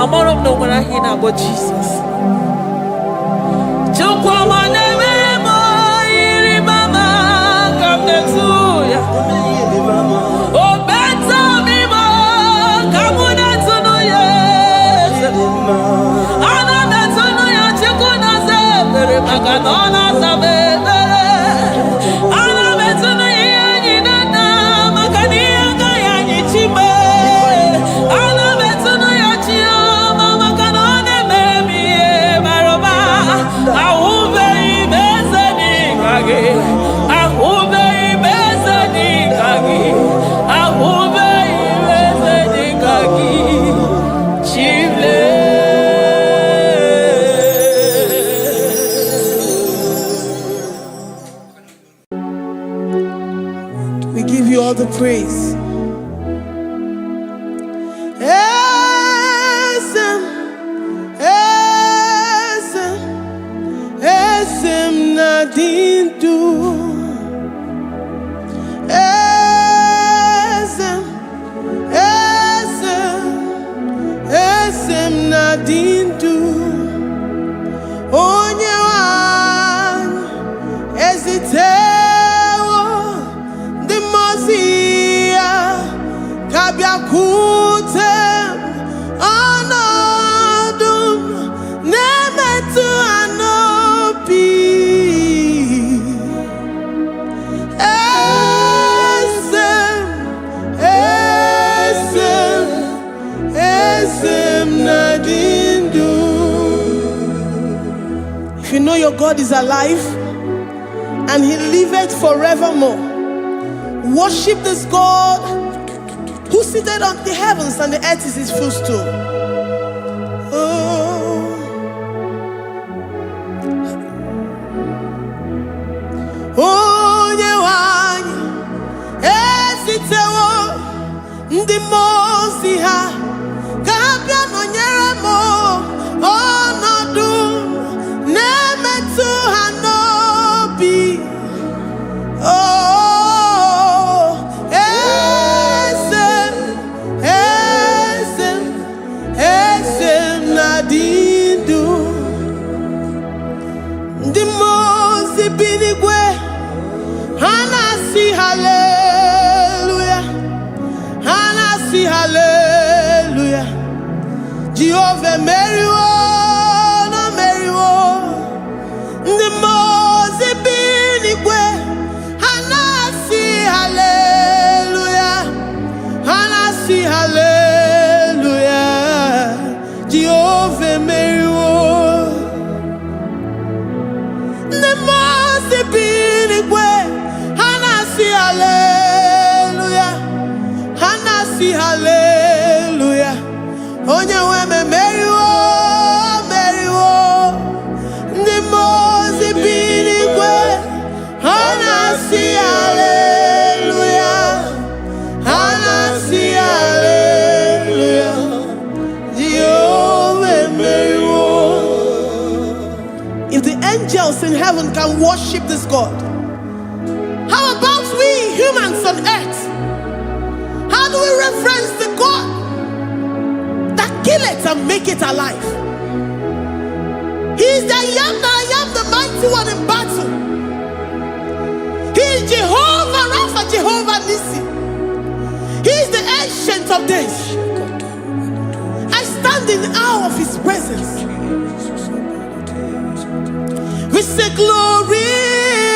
Among no one I hear about Jesus. We give you all the praise. Esem nadindu. Esem nadindu. Onye wan ezitewo the mozia kabia kutem anadum nemetu anopi esem nadindu. If you know your God is alive and he liveth forevermore, worship this God who seated on the heavens and the earth is his footstool. Oh, nyewani esitewo ndi mosi ha kabia no nyeremo onodu nemetu hanobi. Oh, esem nadindu. The most binigwe hanasi hallelujah, hanasi hallelujah. Jehovah Meriwo, no Meriwo. The most binigwe hanasi hallelujah, hanasi hallelujah. Jehovah Meriwo. The most binigwe hanasi hallelujah, hanasi hallelujah. Onye weme Meriwo, Meriwo. The most binigwe hanasi hallelujah, hanasi hallelujah. Jehovah Meriwo. If the angels in heaven can worship this God, how about we humans on earth? How do we reference the God that kill it and make it alive? He is the I am, the mighty one in battle. He is Jehovah Rapha, Jehovah Nissi. He is the ancient of days. I stand in awe of his presence. We say glory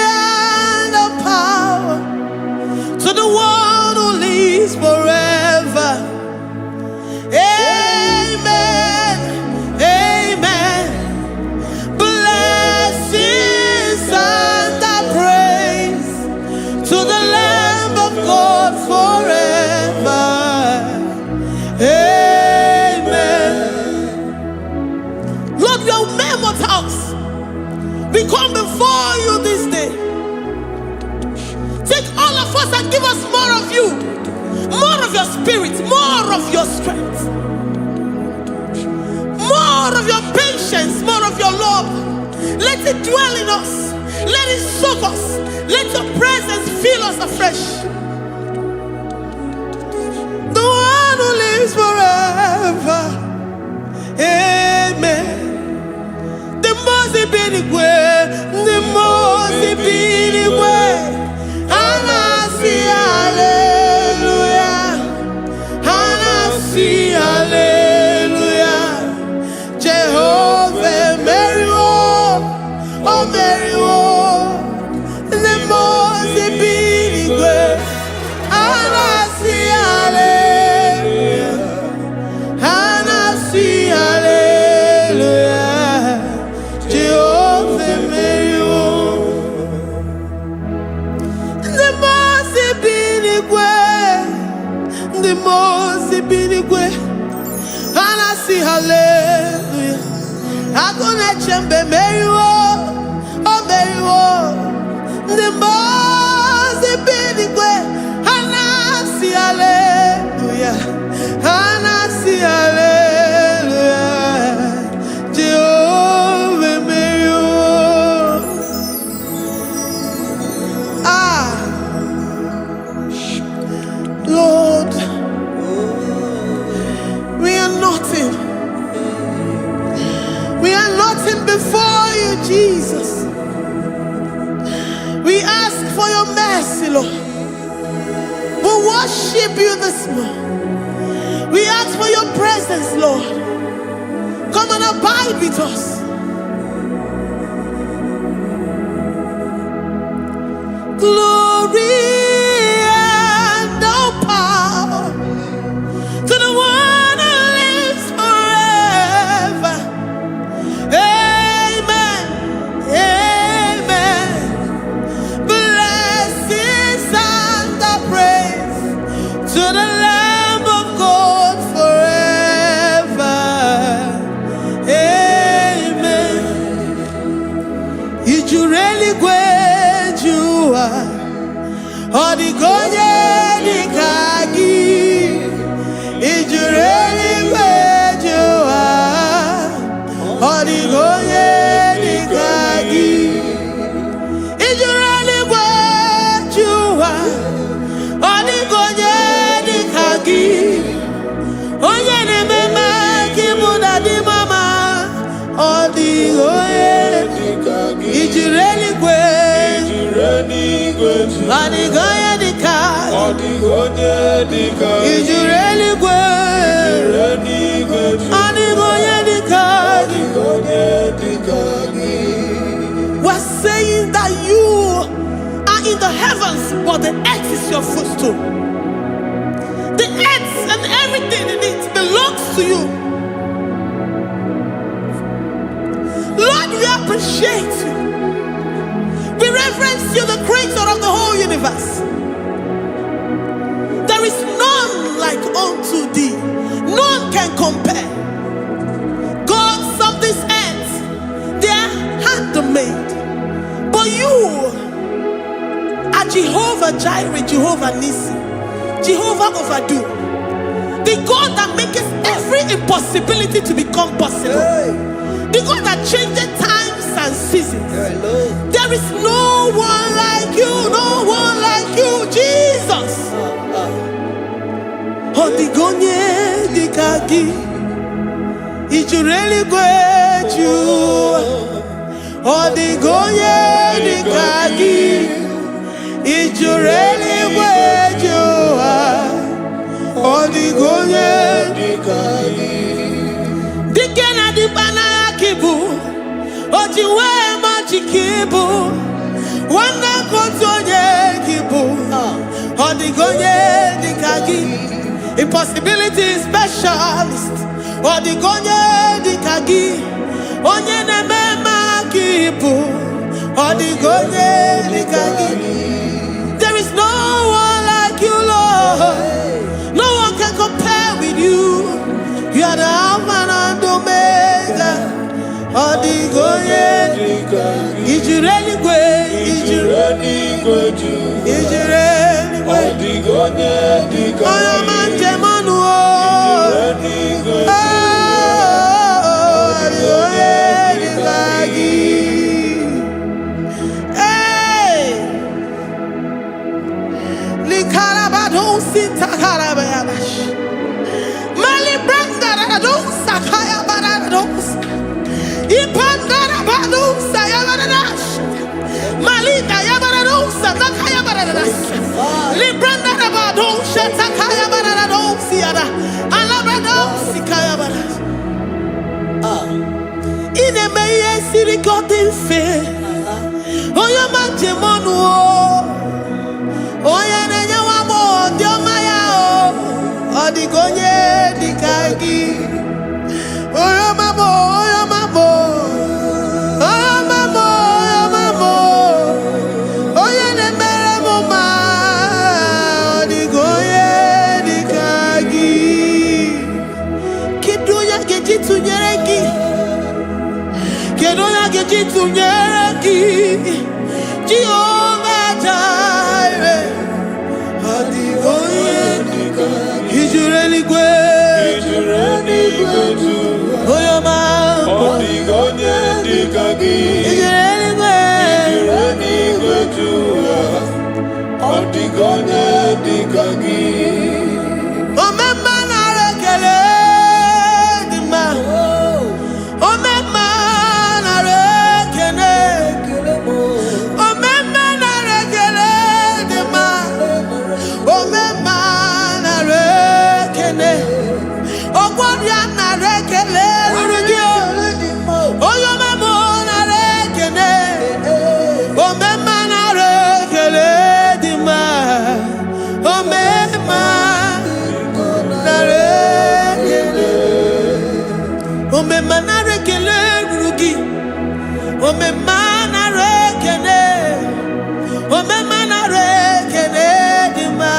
and power to the one who lives forever. Amen, amen. Blessings and praise to the Lamb of God forever. Amen. Lord, we are immortals. We come before you this day. Take all of us and give us more of you, more of your spirit, more of your strength, more of your patience, more of your love. Let it dwell in us. Let it soak us. Let your presence fill us afresh. The one who lives forever. hallelujah. Agone chembe meriwo, oh meriwo. Nimbozi binigwe, anasi hallelujah, anasi hallelujah. Jehovah meriwo. Lord, we are nothing. We are nothing before you, Jesus. We ask for your mercy, Lord. We worship you this morning. We ask for your presence, Lord. Come and abide with us. Glory and all power to the one who lives forever. Amen. Amen. Blessings and the praise to the Lamb of God forever. Amen. You really great you are. Odigonye dikagi, ijureli wejoa. Odigonye dikagi, ijureli wejoa. Odigonye dikagi, onye ne mema kimuda di mama. Odigonye dikagi, ijureli wejoa. Odigonye dikagi, odigonye dikagi, ijureli wejoa. Odigonye dikagi. We're saying that you are in the heavens, but the earth is your footstool. The earth and everything in it belongs to you. Lord, we appreciate you. We reverence you, the creator of the whole universe. There is none like unto thee. None can compare. Gods of this earth, they are handmade. But you are Jehovah Jireh, Jehovah Nissi, Jehovah Overdo, the God that makes every impossibility to become possible. The God that changes times and seasons. There is no one like you, no one like you, Jesus. Odigonye dikagi, ijureli gweju. Odigonye dikagi, ijureli gweju. Odigonye dikagi. Dikena dibana kibu, ojiwe majikibu, wana kotonye kibu. Odigonye dikagi, impossibility specialist. Odigonye dikagi, onye nemema kibu. Odigonye dikagi. There is no one like you, Lord. No one can compare with you. You are the Alpha and Omega. Odigonye dikagi, ijureli gwe, ijureli gwe, odigonye dikagi, oyamanje manuo, odigonye dikagi. Hey, likarabado sitakarabayabash, malibranda sakaya barados, ipandara badu sayabaradas, malita yabarados sakaya baradas, libranda badu shatakaya barados yada, alabrados sikaya baradas. Ine meye sirikotin fe, oya manjemonu, oya nenya wamo diomaya o, odigonye dikagi. Oya mamo, oya mamo, oya mamo, oya mamo, oya nemere moma, odigonye dikagi. Kiduya kejitu Ojitunyereki, Jehovah Jireh, Adigoyendika, Ijureligwe, Oyoma, Odigonyendika, Ijureligwe, Odigonyendika, Omema narekele dima, Omema narekele, Omema narekele dima, Omema narekele, Ogwaria narekele rugio, Oyomemo narekele, Omema narekele dima, Omema narekele, Omema narekele rugi, Omema narekele, Omema narekele dima,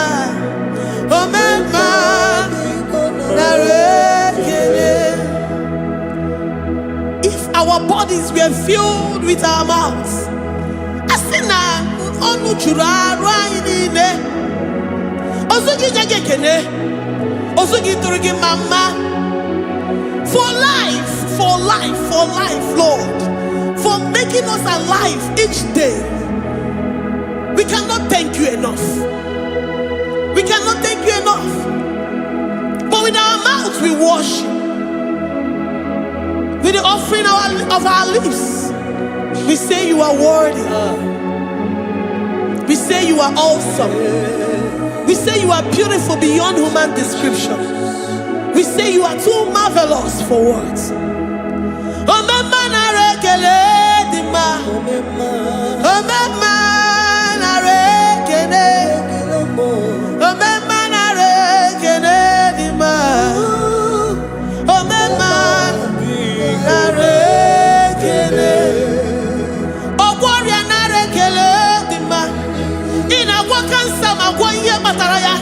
Omema narekele. If our bodies were filled with our mouths, asina onu churaru ayine, ozugi jagekene, ozugi turugi mama, for life, Lord, for making us alive each day. We cannot thank you enough. We cannot thank you enough. But with our mouths we worship. With the offering of our lips, we say you are worthy. We say you are awesome. We say you are beautiful beyond human description. We say you are too marvelous for words. Omema narekele dima, Omema narekele, Omema narekele dima, Omema narekele, Ogwaria narekele dima, ina wakansa magwanye mataraya,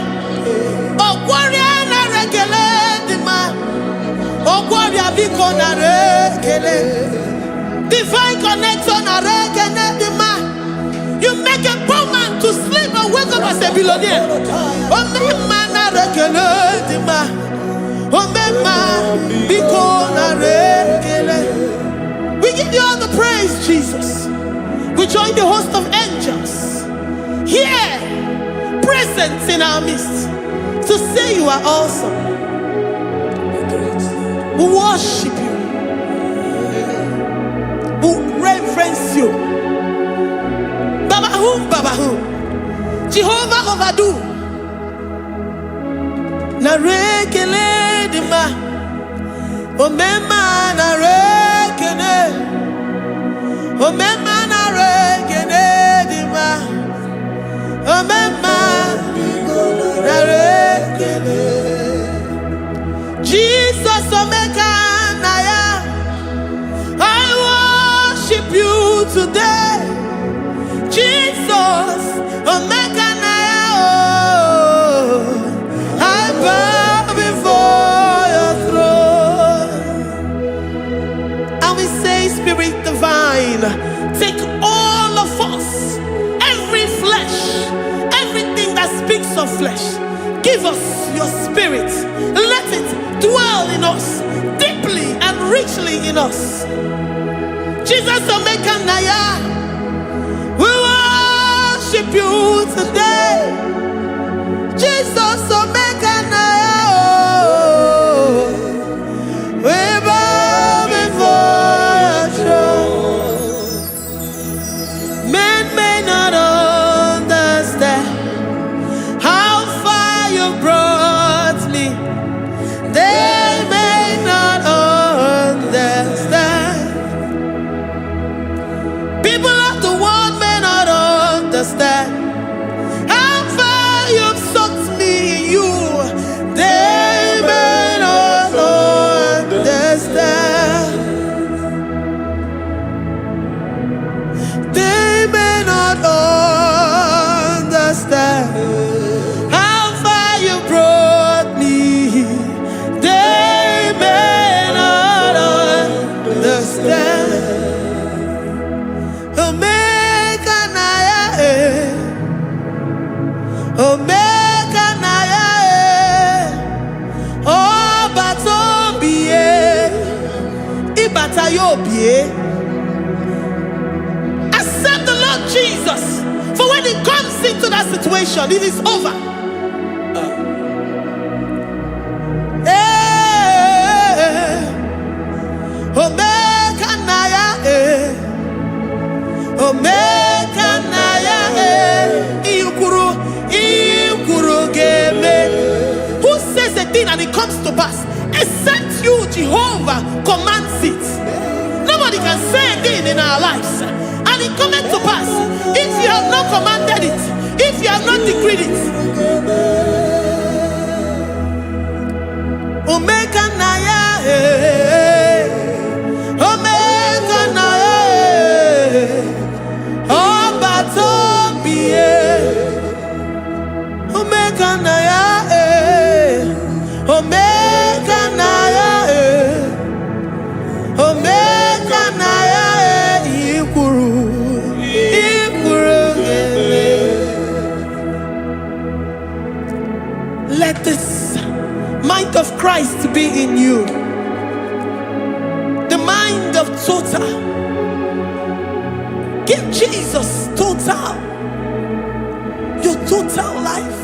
Ogwaria narekele dima, Ogwaria biko narekele, divine connection narekele dima. You make a poor man to sleep and wake up as a billionaire. Omema narekele dima, Omema biko narekele. We give you all the praise, Jesus. We join the host of angels here, present in our midst, to say you are awesome. We worship you. We reverence you. Babahum, Jehovah overdo. Narekele dima, Omema narekele, Omema narekele dima, Omema narekele. Jesus Omega Naya, I worship you today. Jesus Omega Naya, oh, I bow before your throne. And we say, Spirit divine, take all of us, every flesh, everything that speaks of flesh. Give us your spirit. Let it dwell in us, deeply and richly in us. Jesus Omega Naya, we worship you today. Jesus Omega Naya, oh, we bow before your throne. Men may not understand how far you brought me. They may not understand. People of the world may not understand Accept the Lord Jesus. For when He comes into that situation, it is over. Omega Naya, Omega Naya, Ikuru Game. Who says a thing and it comes to pass? Except you, Jehovah, commands it. Nobody can say a thing in our lives and it comes to pass if you have not commanded it, if you have not decreed it. Omega Naya, Omega Naya, Obatobie, Omega Naya, Omega Naya, Omega Naya, Ikuru. Let this mind of Christ be in you. The mind of total. Give Jesus total. Your total life.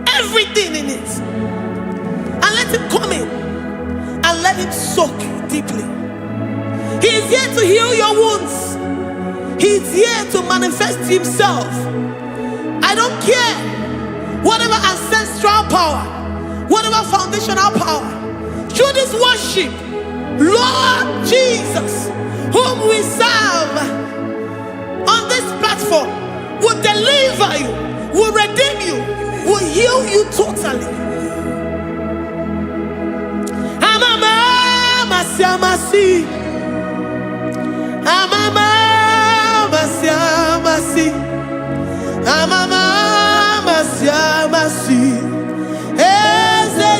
Everything in it. And let Him come in. And let Him soak deeply. He is here to heal your wounds. He is here to manifest Himself. I don't care. Whatever ancestral power, whatever foundational power, through this worship, Lord Jesus, whom we serve on this platform, will deliver you, will redeem you, will heal you totally. Amama Masiamasi, Amama Masiamasi, Amama Masiamasi.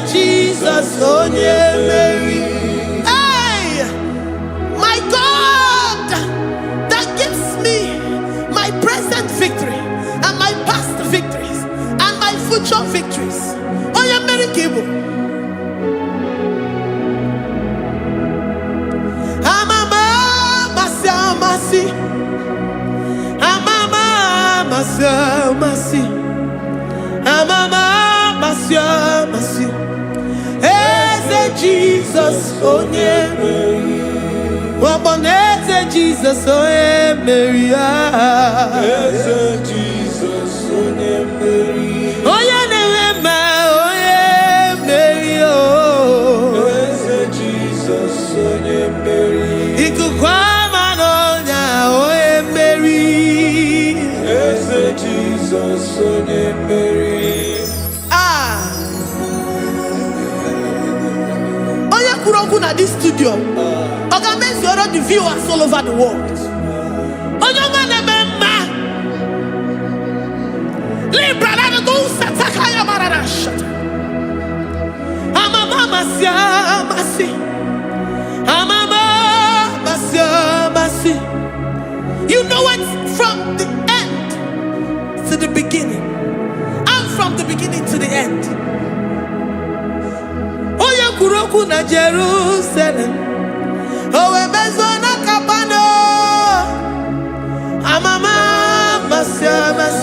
Jesus, oh yeah, Mary. Hey, my God, that gives me my present victory and my past victories and my future victories. Oh yeah, Mary Kibo. Amama Masiamasi, Amama Masiamasi, Amama Masiamasi. Jesus, oh yeah, Mary. Waboneze Jesus, oh yeah, Mary. Jesus, oh yeah, Mary. Oh yeah, Nema, oh yeah, Mary. Oh, Jesus, oh yeah, Mary. Ikukwama no nya, oh yeah, Mary. Jesus, oh yeah, Mary. At this studio, organize the viewers all over the world. You know it from the end to the beginning, and from the beginning to the end. Kuroku na Jerusalem, owe bezona kapano, amama masiamas,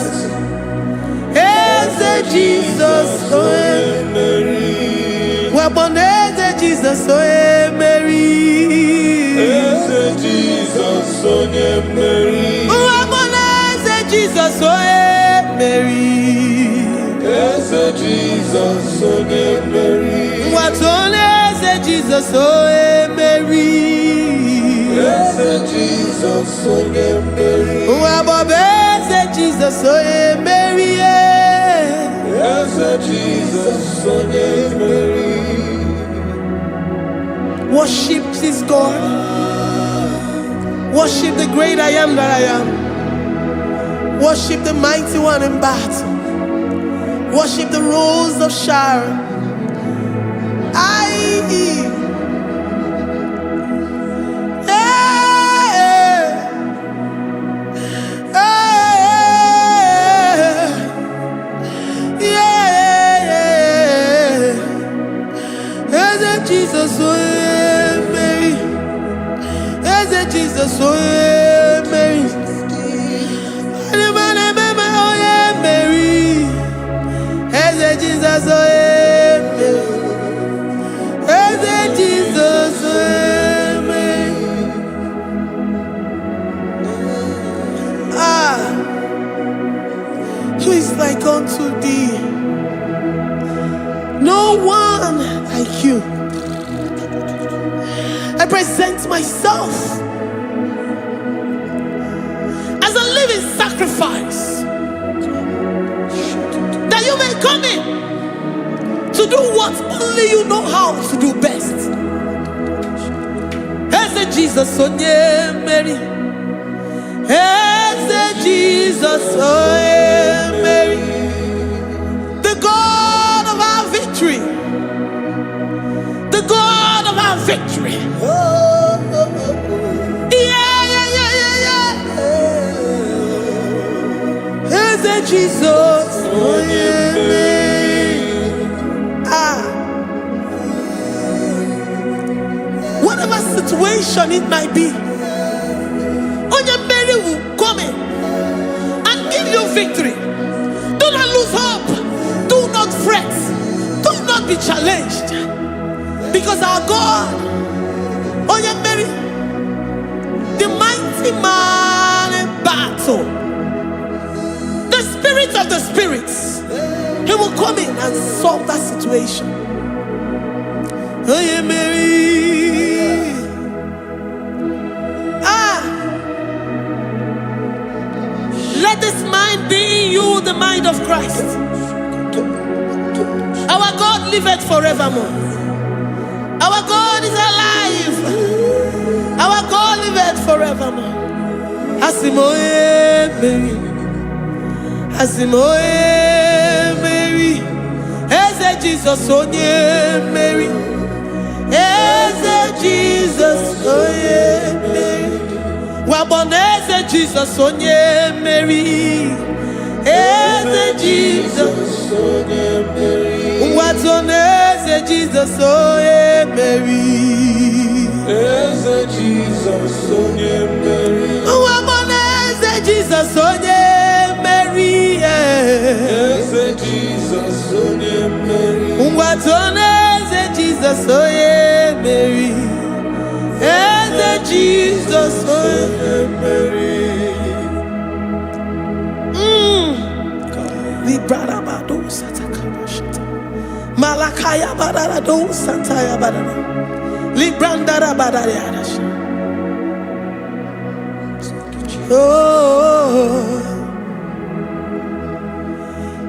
eze Jesus oe Mary, waboneze Jesus oe Mary, eze Jesus oe Mary, waboneze Jesus oe Mary, eze Jesus oe Mary. What on is Jesus, oh Mary? Yes, Jesus, oh Mary. What is Jesus, oh Mary? Yes, Jesus, oh Mary. Worship this God. Worship the great I am that I am. Worship the mighty one in battle. Worship the rose of Sharon. Jesus, oh Mary. Jesus, oh yeah, Mary. Oh yeah, Mary. Eze Jesus, oh yeah, Mary. Eze Jesus, oh yeah, Mary. Who is like unto thee? No one like you. I present myself as a living sacrifice, that you may come in to do what only you know how to do best. As a Jesus, oh yeah, Mary. As a Jesus, oh yeah, Mary. The God of our victory. The God of our victory. As a Jesus, oh yeah, whatever situation it might be, Mary will come in and give you victory. Do not lose hope. Do not fret. Do not be challenged. Because our God, Mary, the mighty man in battle, the spirit of the spirits, he will come in and solve that situation. Mary. Let this mind be in you, the mind of Christ. Our God liveth forevermore. Our God is alive. Our God liveth forevermore. Asimoe Mary. Asimoe Mary. Eze Jesus, onye Mary. Eze Jesus, onye Mary. Waboneze Jesus, onye Mary. Eze Jesus, onye Mary. Watoneze Jesus, onye Mary. Eze Jesus, onye Mary. Waboneze Jesus, onye Mary. Eze Jesus, onye Mary. Watoneze Jesus, onye Mary. Eze Jesus, onye Mary. Librarabado satakabashita. Malakaya bararado sataya barara. Librandara barariadasha. Oh,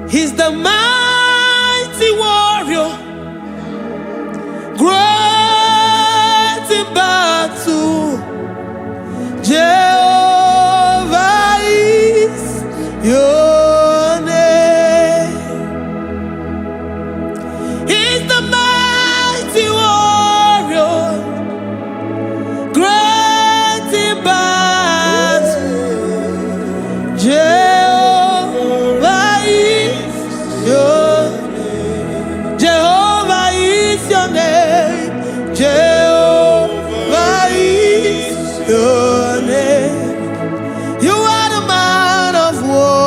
he's the mighty warrior, great in battle. Jehovah is your name. He's the mighty warrior, great in battle. Jehovah is your name. Jehovah is your name. Jehovah is your name. You are the man of war.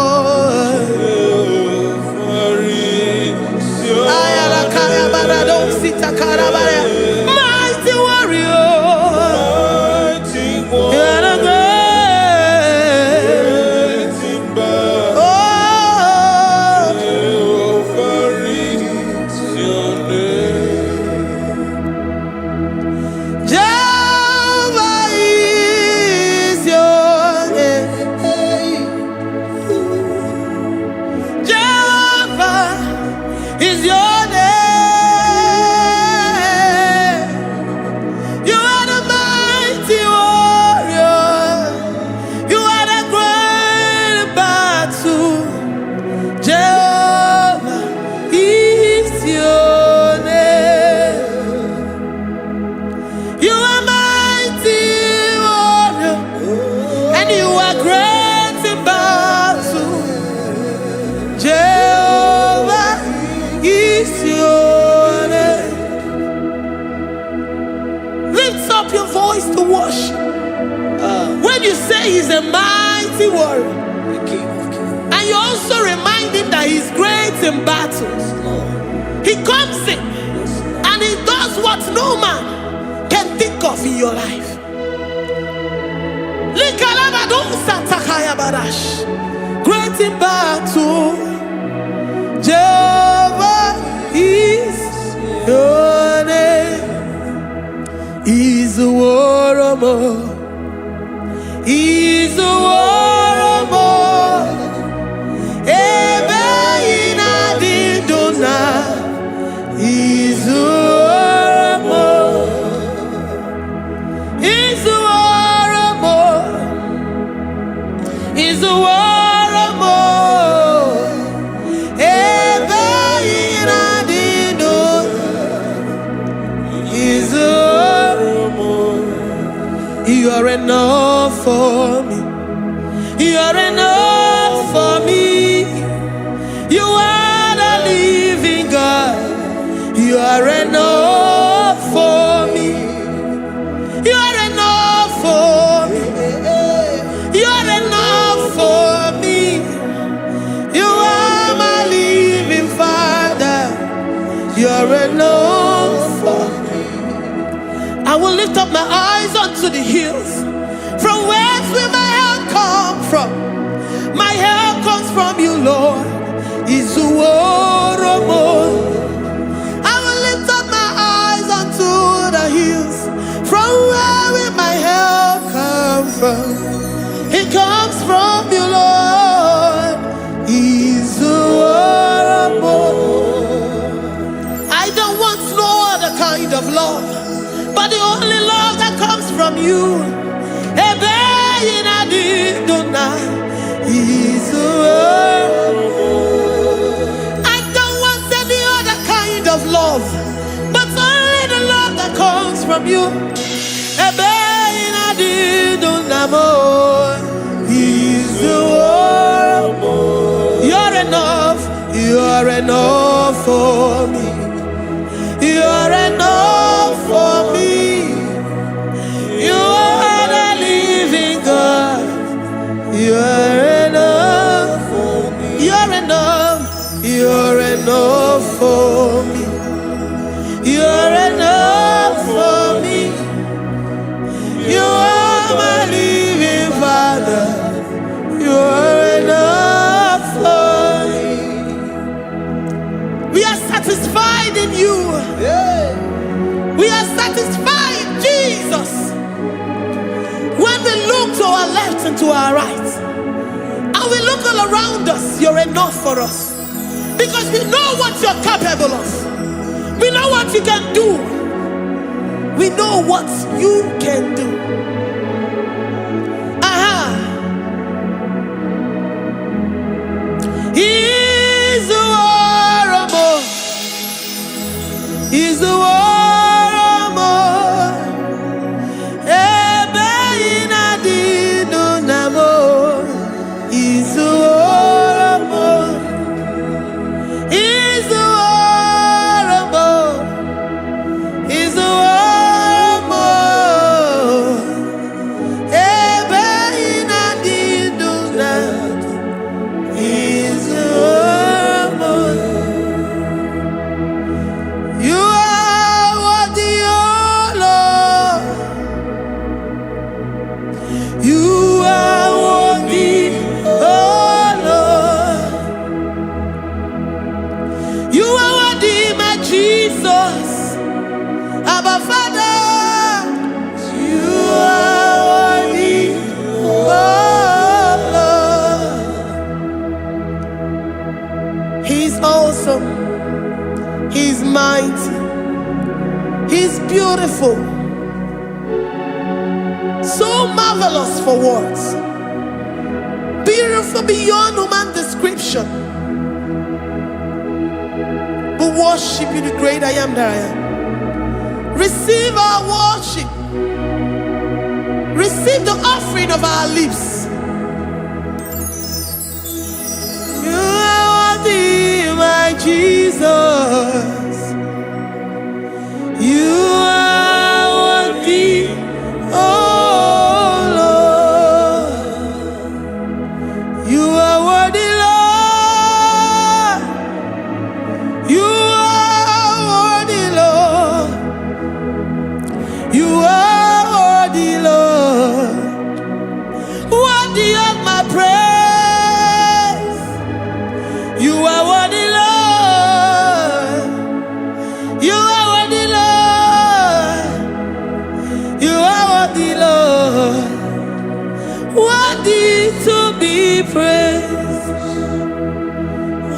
Mighty warrior. You are the great. Oh, Jehovah is your name. Jehovah is your name. Jehovah is your name. You are the mighty warrior. You are the great battle. Jehovah is your name. You are mighty warrior, and you are great in battle. Jehovah is your name. Lift up your voice to worship. say he's a mighty warrior. And you also remind him that he's great in battles. He comes in and he does what no man can think of in your life. Great in battle, Jehovah is your name. He's a warrior. He's a warrior. Ebe ina di dona. He's a warrior. He's a warrior. He's a warrior. Ebe ina di dona. He's a warrior. You are enough for me. You are enough for me. You are the living God. You are enough for me. You are enough for me. You are enough for me. You are my living Father. You are enough for me. I will lift up my eyes unto the hills. From whence will my help come from? My help comes from you, Lord. Is the word of God. I will lift up my eyes unto the hills. From where will my help come from? It comes from you, Lord. Is the word of God. I don't want no other kind of love, but the only love that comes from you. I don't want any other kind of love, but only the love that comes from you. You're enough. You're enough for me. You're enough for me. You are the living God. You are enough for me. You're enough. You're enough for me. You're enough for me. You are my living Father. You are enough for me. We are satisfied in you. We are satisfied in Jesus. When we look to our left and to our right, and we look all around us, you're enough for us. Because we know what you're capable of. We know what you can do. We know what you can do. He's a warrior. He's a warrior. He's mighty. He's beautiful. So marvelous for words. Beautiful beyond human description. We worship you, the great I am that I am. Receive our worship. Receive the offering of our lips. You are worthy, my Jesus. You are worthy, oh Lord.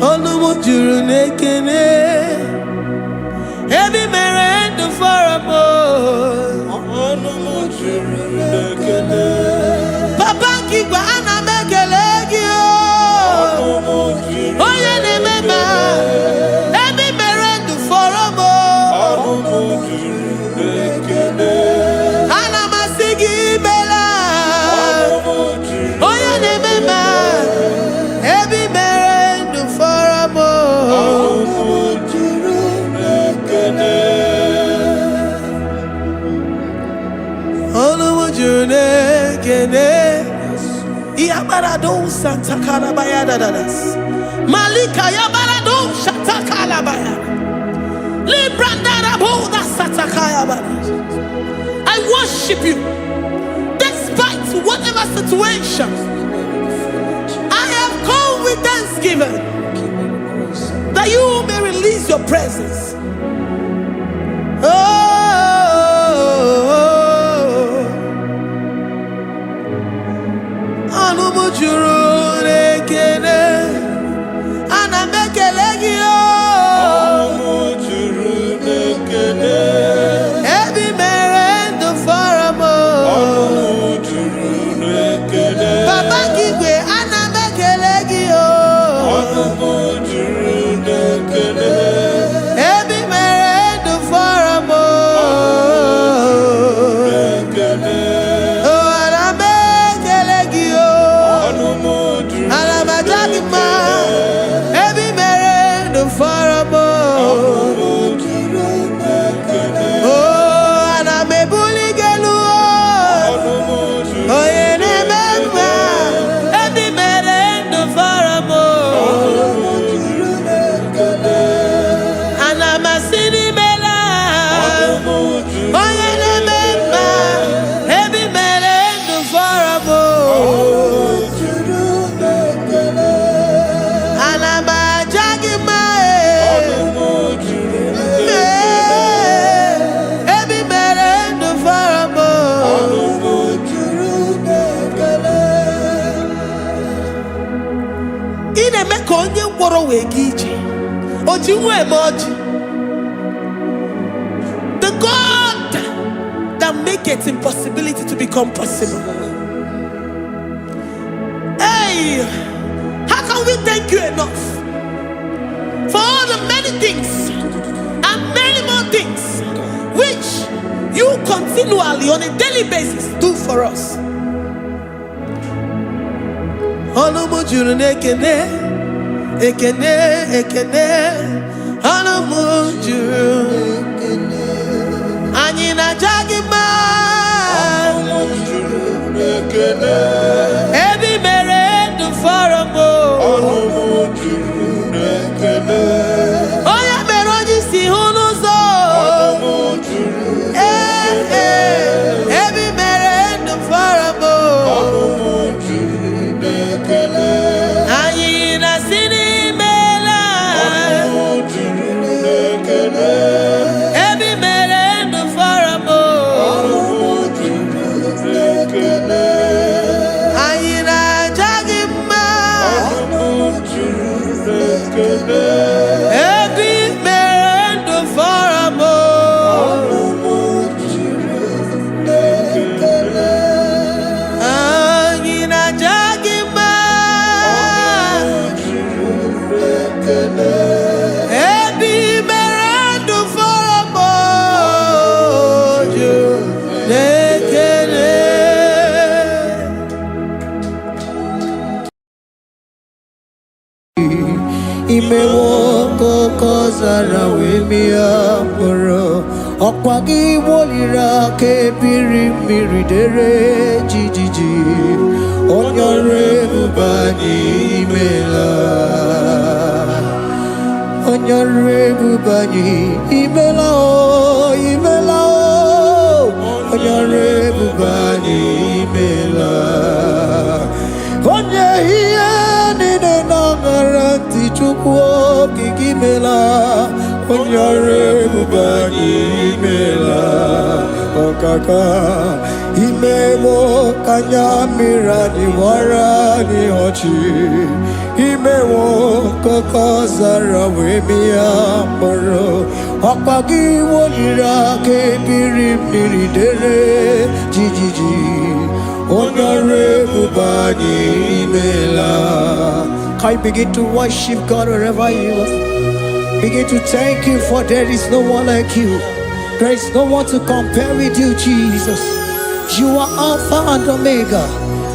Onumu juru nekene. Ebi mere ndu foramo. Onumu juru nekene. Papa kigwa ana mekelegi o. Onumu juru. Oye ne mema. Ebi mere ndu foramo. Onumu juru nekene. Ana masigi bela. Onumu juru. Oye ne mema. Ebi mere ndu foramo. Onumu juru nekene. Onumu juru nekene. Iabarado Santa Calabaya dadas. Malika Yabarado Shatakalabaya. Librandara Boda Satakaya. I worship you despite whatever situation. I have come with thanksgiving that you may release your presence. Onumu juru nekene. Ana mekelegi o. Onumu juru nekene. Ebi mere ndu foramo. Onumu juru nekene. Baba kigwe ana mekelegi o. Onumu juru nekene. Ebi mere ndu foramo. Onumu nekene. Oh, ana mekelegi o. Onumu juru. Ana majagima. Ebi mere ndu foramo. Onumu juru nekene. Oh, ana mebuligelu o. Onumu juru. Oye ne mema. Ebi mere ndu foramo. Onumu juru nekene. Ana masini mela. Onumu juru. Oye ne mema. Ebi mere ndu foramo. Onumu juru nekene. Ana majagima. Onumu juru nekene. Ebi mere ndu foramo. Onumu juru nekene. Ine meka onye ngwọrọ wee ga ije. Oji nwa eme ọjị. The God that maketh impossibility to become possible. Hey, how can we thank you enough for all the many things and many more things which you continually on a daily basis do for us? Onumu juru nekene. Ekene, ekene. Onumu juru. Anyị na-aja mma. Onumu juru nekene. Ebi mere ndu foramo. Onumu juru nekene. Onye mere onye si hụ n'ụzọ. Onumu juru nekene. Ebi mere ndu foramo. Onumu juru nekene. Anyị na-asị n'imela. Onumu juru nekene. Ebi mere ndu foramo. Onumu juru nekene. Anyị na-aja gị mma. Onumu juru nekene. Ebi mere ndu foramo. Onumu juru nekene. Anyị na-aja gị mma. Onumu juru nekene. Ebi mere ndu foramo. Juru nekene. Imewo koko zara wemia moro. Ọkwa gị wolira ke biri mmiri dere jijiji. Onye ọrụ ebube anyị imela. Onye ọrụ ebube anyị imela o, imela o. Onye ọrụ ebube anyị imela. Onye ihe niile na-aṅara ntị Chukwu okike imela. Onye ọrụ ebube anyị imela. Ọkaka imewo ka anya mmiri anyị gbara anyị ọchị. Imewo kokosara wemia moro Okpagi wolira ke biri dere jijiji Honorable Bani Imela. Can you begin to worship God wherever you are? Begin to thank Him, for there is no one like you. There is no one to compare with you, Jesus. You are Alpha and Omega.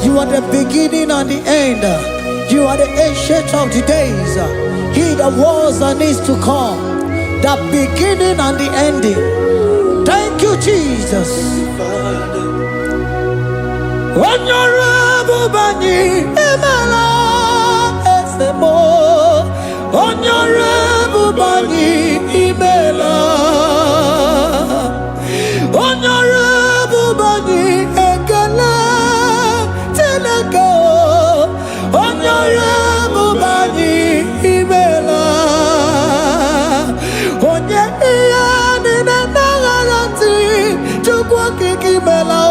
You are the beginning and the end. You are the ancient of the days. He that was and is to come. The beginning and the ending. Thank you, Jesus. Honorable Bani Imela Esemo. Honorable Bani Imela. Honorable Bani Ekele Teleko. Honorable Bani Imela. Onye iyani na nagarati chukwa kikimela.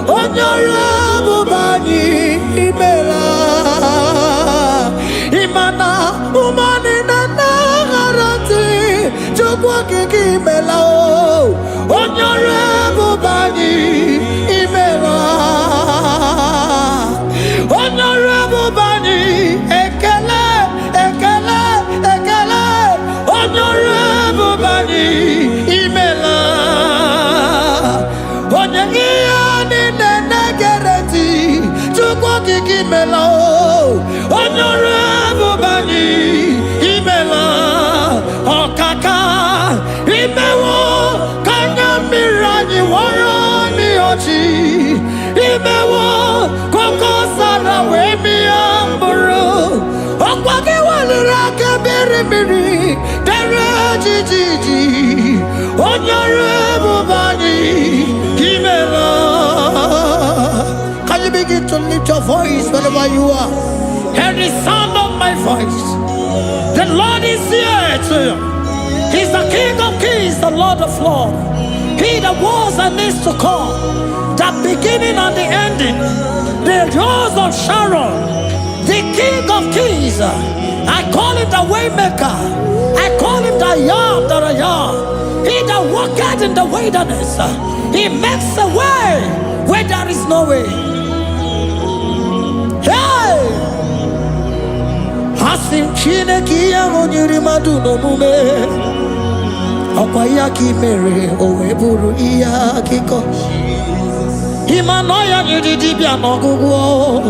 Honorable Bani Imela. Imana umani na nagarati chukwa kikimela. Honorable Bani Imela. Honorable Bani Ekele Ekele Ekele. Honorable Bani Imela. Honorable Bani Imela. Okaka Imewo Kanya Mirani Warani Ochi. Imewo Koko Sara Wemi Amburu. Okwake Walira Biri Dere Jiji. Honorable Bani Imela. Can you begin to lift your voice wherever you are? Hear the sound of my voice. The Lord is here to you. He's the King of Kings, the Lord of Lords. He that was and is to come. The beginning and the ending. The rose of Sharon. The King of Kings. I call him the Waymaker. I call him the Yam that I am. He that walketh in the wilderness. He makes a way where there is no way. Hey! Hasim Chineki Yamonyuri Maduno Mume Okwayaki Mere Oweburu Iyakiko Imanoya Yudibia Nogugo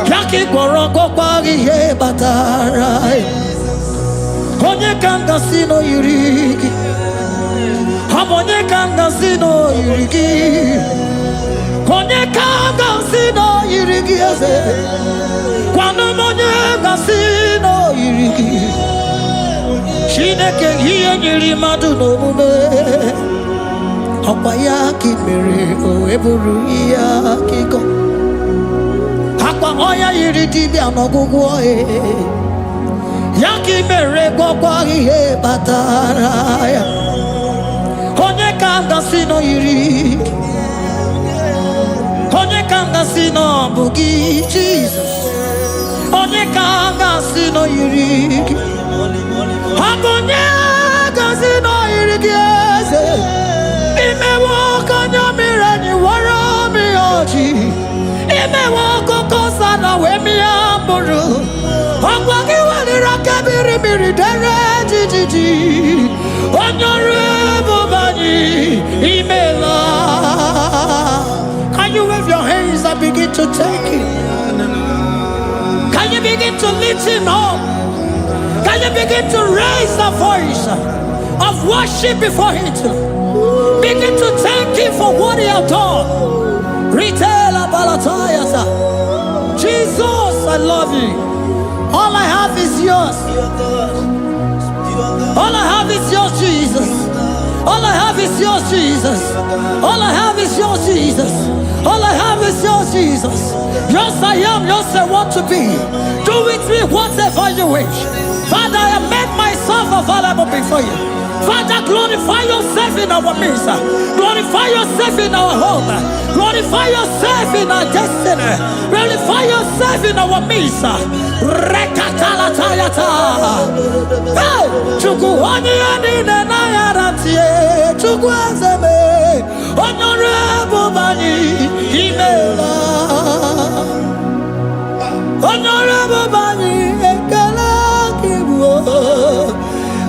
Yaki Goroko Kwagi He Batarai Konye Kanga Sino Yurigi Hamonye Kanga Sino Yurigi Konye Kanga Sino Yurigi Kwano Monye Gasino Yurigi Shineke Hiye Nyiri Maduno Mume Okwayaki Mere Oweburu Iyakiko Hakwa Oya Yudibia Nogugo Yaki Mere Gokwagi He Bataraya Konye Kanga Sino Yurigi Onye kanga sino bugi Jesus. Onye kanga sino yirigi. Onye kanga sino yirigi. Imewo kanya mirani wara mi oji. Imewo koko sana we mi amburu. Okwagi walira kebiri dere jijiji. Honorable Bani Imela. Can you wave your hands and begin to thank Him? Can you begin to lift Him up? Can you begin to raise a voice of worship before Him? Begin to thank Him for what He has done. Retailer Balatayasa. Jesus, I love you. All I have is yours. All I have is yours, Jesus. All I have is yours, Jesus. All I have is yours, Jesus. All I have is yours, Jesus. Yours I am, yours I want to be. Do with me whatever you wish. Father, I make myself available before you. Father, glorify yourself in our midst. Glorify yourself in our home. Glorify yourself in our destiny. Glorify yourself in our midst. Rekatalatayata. Hey, Chukwani anine na yarantie. Chukwazeme. Honorable Bani Imela. Honorable Bani Ekala Kibo.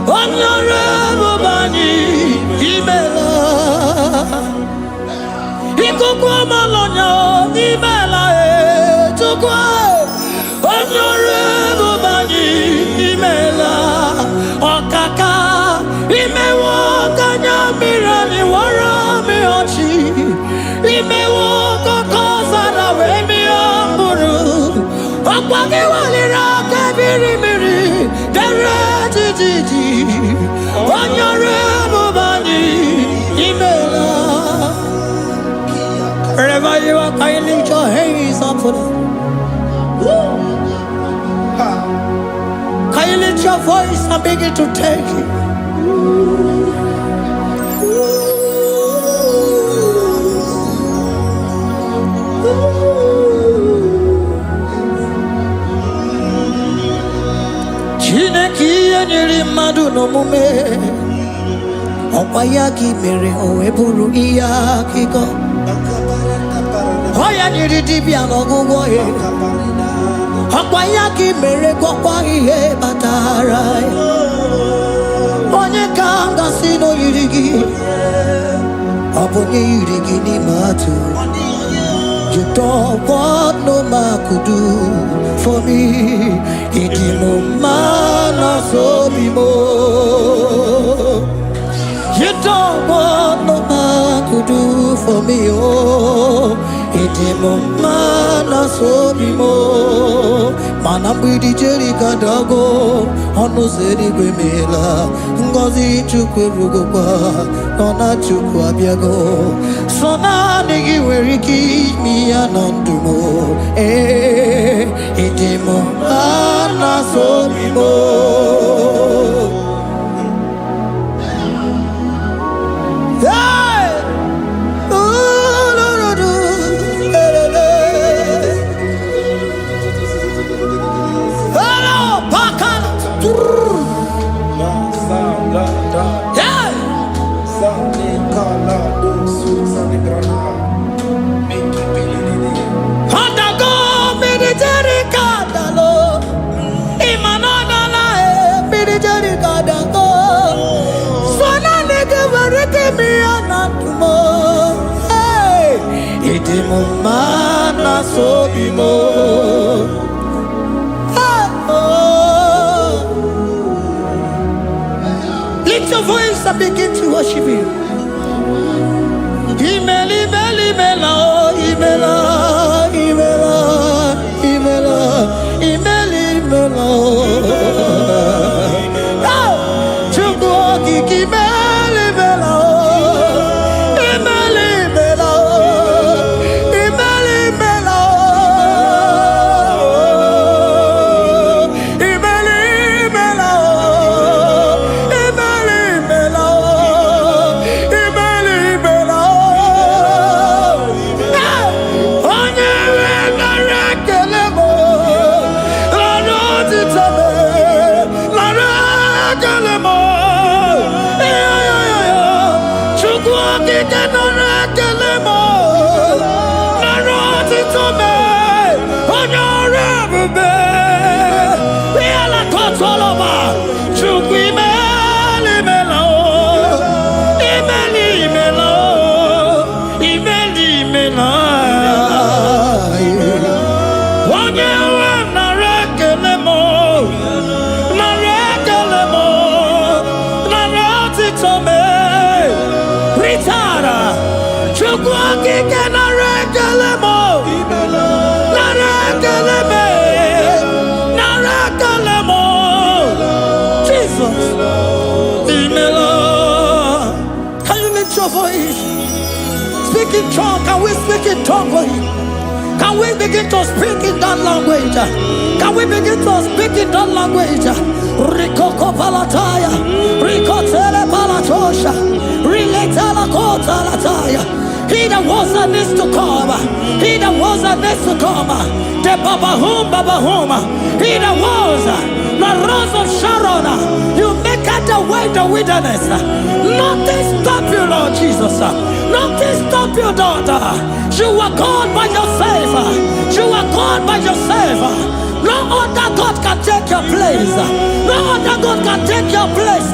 Honorable Bani Imela. Ikukwa Malonya Imela Chukwa. Honorable Bani Imela. Okaka Imewa Kanya Mirani Wara Miyochi. Imewa Kokosa na Wemi Amburu. Okwagi Walira Kabiri Miri. Derejiji. Honorable Bani Imela. Wherever you are, can you lift your hands up for them? Can you lift your voice and begin to take it? Chineki anyiri madu no mume. Opayaki mere oeburu iya kiko. Oya nyiri dibia no gugo ye. Opayaki mere kokwa ihe batara. Onye kanga sino yirigi. Obonye yirigi ni matu. You don't want no man could do for me. Idimo mana so bimo. You don't want no man could do for me. Oh, idimo mana so bimo. Mana bidi jeri kadago. Ono zeri gwemela. Ngozi chukwe rugopa. Nona chukwa biago. Sona nigi weriki mi anandumo. Idimo mana so bimo. Idimo mana so bimo. Lift your voice and begin to worship Him. Imeli, imeli, imela, imela, imela, imela, imeli, imela. Chukwu okike imeli, imela. Can you lift your voice? Speak in tongue. Can we speak in tongue for Him? Can we begin to speak in that language? Can we begin to speak in that language? Rikoko palataya, rikotele palatosha, riletala kota lataya. He that was and is to come, he that was and is to come, the Babahum, he that was, the rose of Sharon, you make out the way in the wilderness. Nothing stop you, Lord Jesus. Nothing stop you, daughter. You are God by yourself. You are God by yourself. No other God can take your place. No other God can take your place.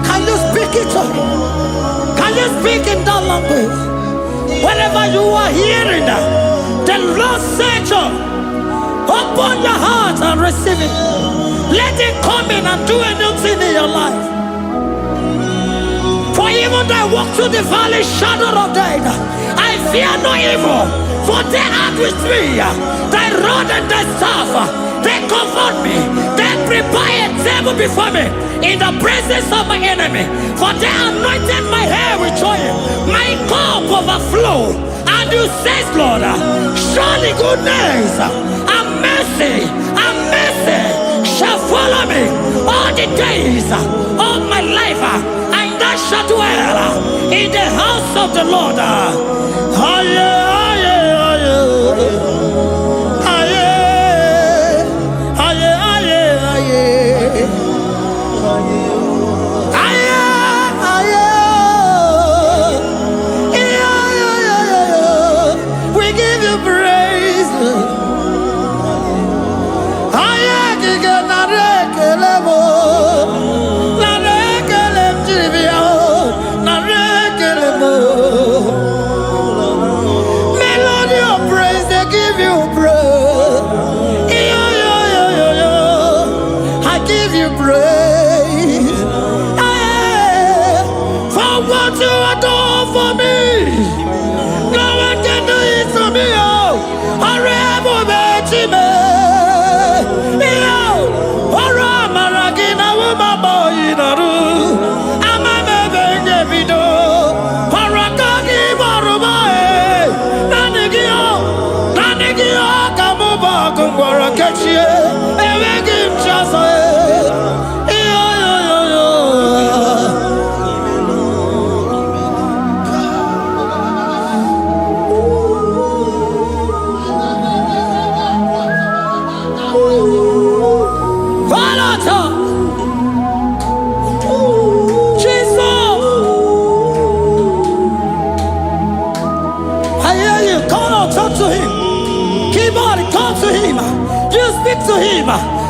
Can you speak it? Can you speak in that language? Wherever you are hearing that, the Lord said, open your heart and receive it. Let it come in and do a new thing in your life. For even though I walk through the valley shadow of death, I fear no evil, for they are with me. Thy rod and thy staff, they comfort me. They prepare a table before me in the presence of my enemy. For they anointed my hair with oil, my cup overflow. And you say, Lord, surely goodness and mercy shall follow me all the days of my life. And I shall dwell in the house of the Lord. We give you praise. Melody of praise, they give you praise. I give you praise. For what you have done for me, no one can do it for me.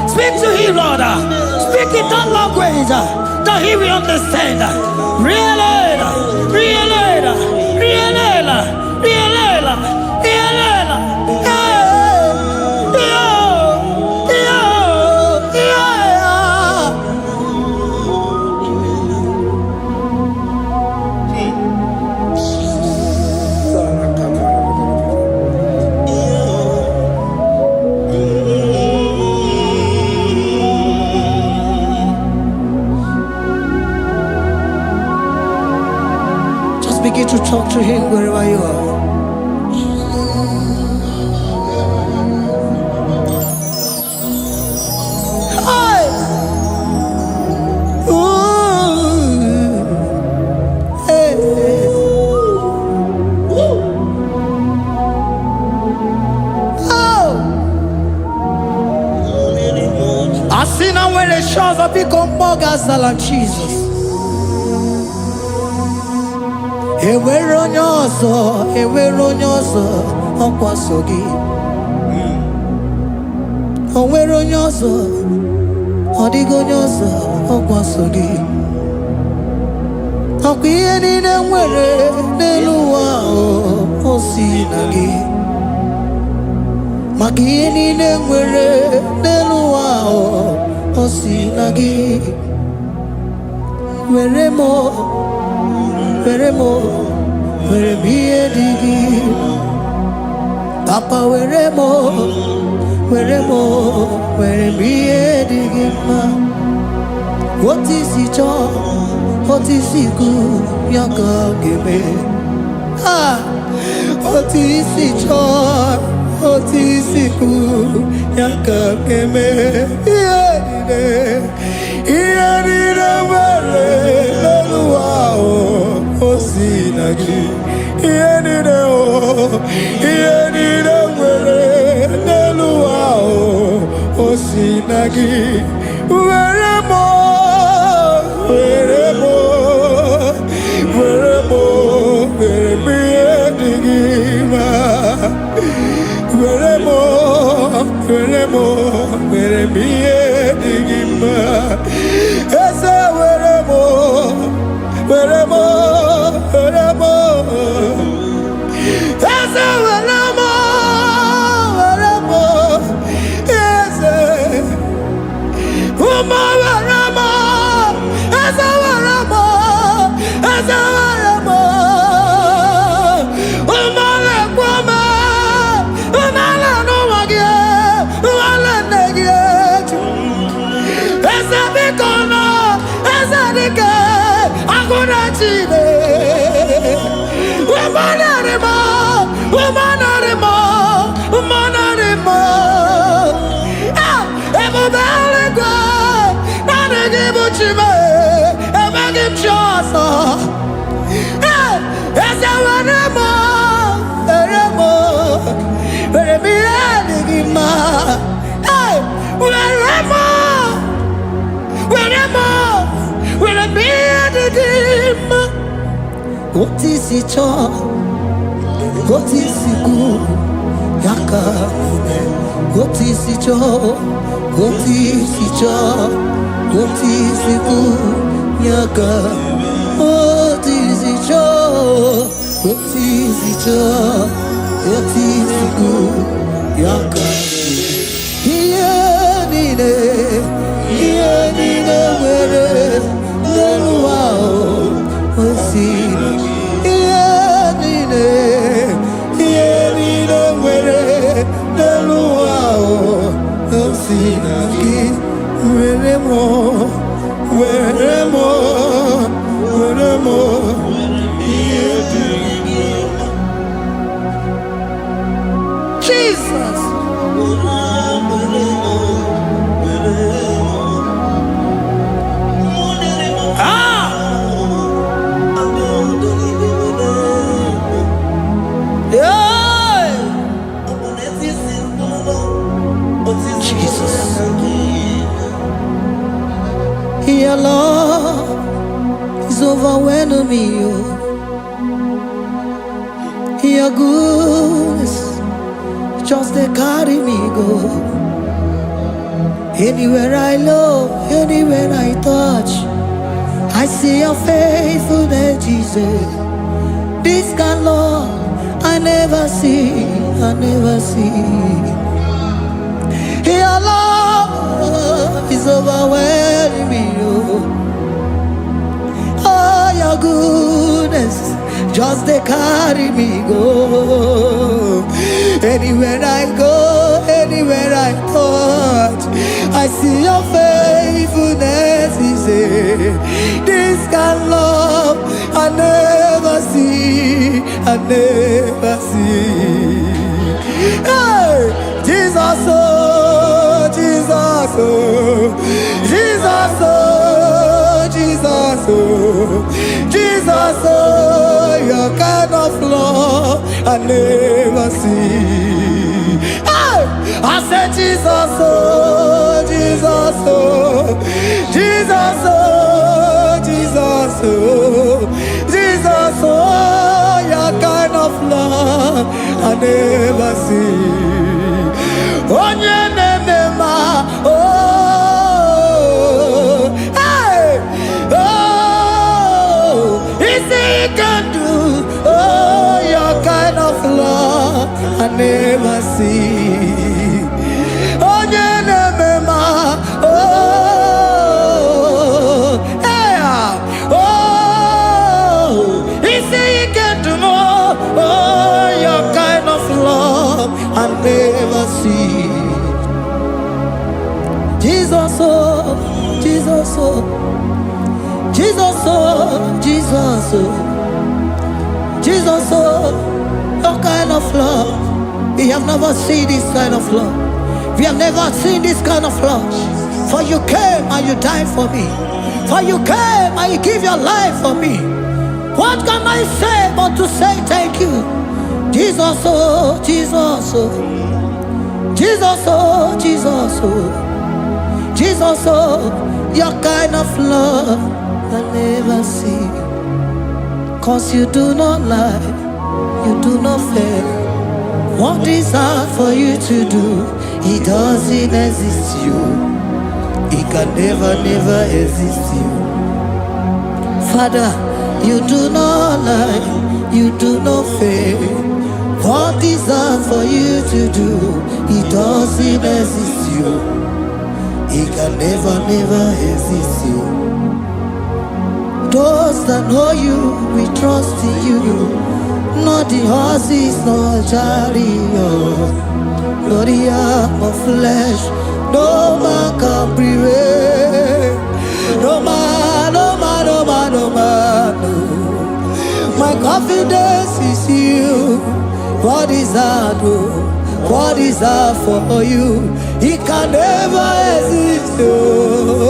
Speak to him, Lord. Speak in that language that he will understand. Begin to talk to him wherever you are. Hi. Ooh. ọzọ biko mmụọ ga-azala Jesus. Enwere onye ọzọ ọkwa so gị. O nwere onye ọzọ, ọ dịghị onye ọzọ ọkwa so gị. Ọkwa ihe niile nwere n'elu ụwa o si na gị. Maka ihe niile nwere n'elu ụwa o si na gị. Were m ihe dị gị. Papa were m ihe dị gị mma. Otu isi chọọ, otu isi kwu ya ka ga-eme. Otu isi chọọ, otu isi kwu ya ka ga-eme. Ihe niile nwere n'elu ụwa o si na gị. Ihe niile nwere n'elu ụwa o si na gị. Were m ihe dị gị mma. Were m ihe dị gị mma. Eze were m eze were m eze ụmụ were m eze were m ụmụ lekwa m ụmụala n'ụwa gị ụmụala nne gị eju. Eze biko nọ eze dike agụna chine. Ebube eluigwe naanị gị bụ Chime, emeghị m chi ọzọ. Eze were m ihe dị gị mma. Were m ihe dị gị mma. Otu isi chọọ, otu isi kwu ya ka ga-eme. Otu isi chọọ, otu isi kwu ya ka. Otu isi chọọ, otu isi kwu ya ka. Ihe niile nwere n'elu ụwa o si na gị. Ihe niile nwere n'elu ụwa o si na gị. Were m ihe dị gị mma. Jesus. Your love is overwhelming me. Your goodness just they carry me go. Anywhere I look, anywhere I touch, I see your faithfulness, Jesus. This kind of love I never see. Your love is overwhelming me. Oh, your goodness just they carry me go. Anywhere I go, anywhere I touch, I see your faithfulness. This kind of love I never see. Hey, Jesus, oh, Jesus, oh, Jesus, oh, Jesus, oh, Jesus, oh, your kind of love I never see. Hey, I said Jesus, oh, Jesus. Jesus, oh, Jesus, oh, Jesus, oh, Jesus, oh, your kind of love I never see. Oh, oh, hey, oh, easy can do. Oh, your kind of love I never see. Oh, oh, hey, oh, easy can do more. Oh, your kind of love I never see. Jesus, oh, Jesus, oh, Jesus, oh, Jesus, oh, Jesus, oh, your kind of love. We have never seen this kind of love. We have never seen this kind of love. For you came and you died for me. For you came and you give your life for me. What can I say but to say thank you? Jesus, oh, Jesus, oh, Jesus, oh, Jesus, oh, Jesus, oh, your kind of love I never see. 'Cause you do not lie, you do not fail. What is hard for you to do, it doesn't exist you. It can never, never exist you. Father, you do not lie, you do not fail. What is hard for you to do, it doesn't exist you. It can never, never exist you. Those that know you, we trust in you. Not the horses, nor chariot, nor the arm of flesh. No man can prevail. No man, no man, no man, no man, no. My confidence is you. What is hard, oh? What is hard for you? It can never exist, oh.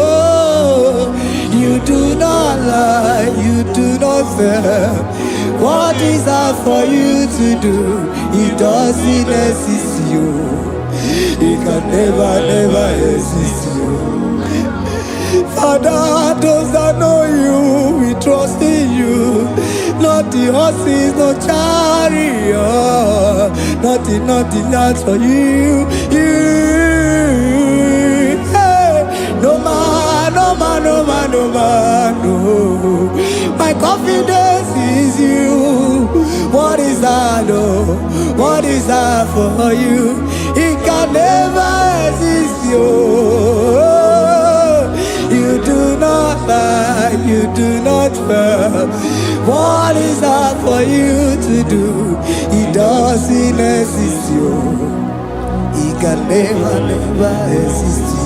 You do not lie, you do not fail. What is hard for you to do, it doesn't exist you. It can never, never exist you. Father, those that know you, we trust in you. Not the horses, no chariot. Nothing that's for you. Hey, no man, no man, no man, no man, no. My confidence is you. What is that, oh? What is that for you? It can never exist, you. You do not lie, you do not fail. What is that for you to do? It doesn't exist, you. It can never, never exist, you.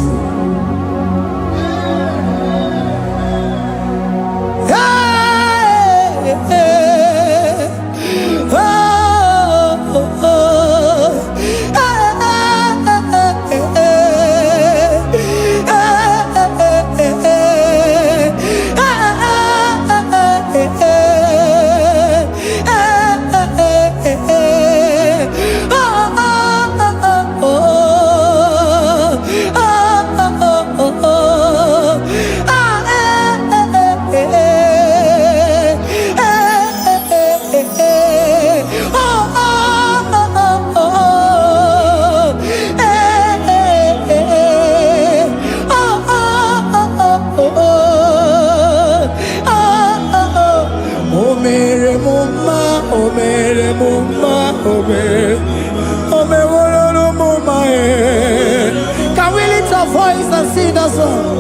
Can we lift our voice and sing that song?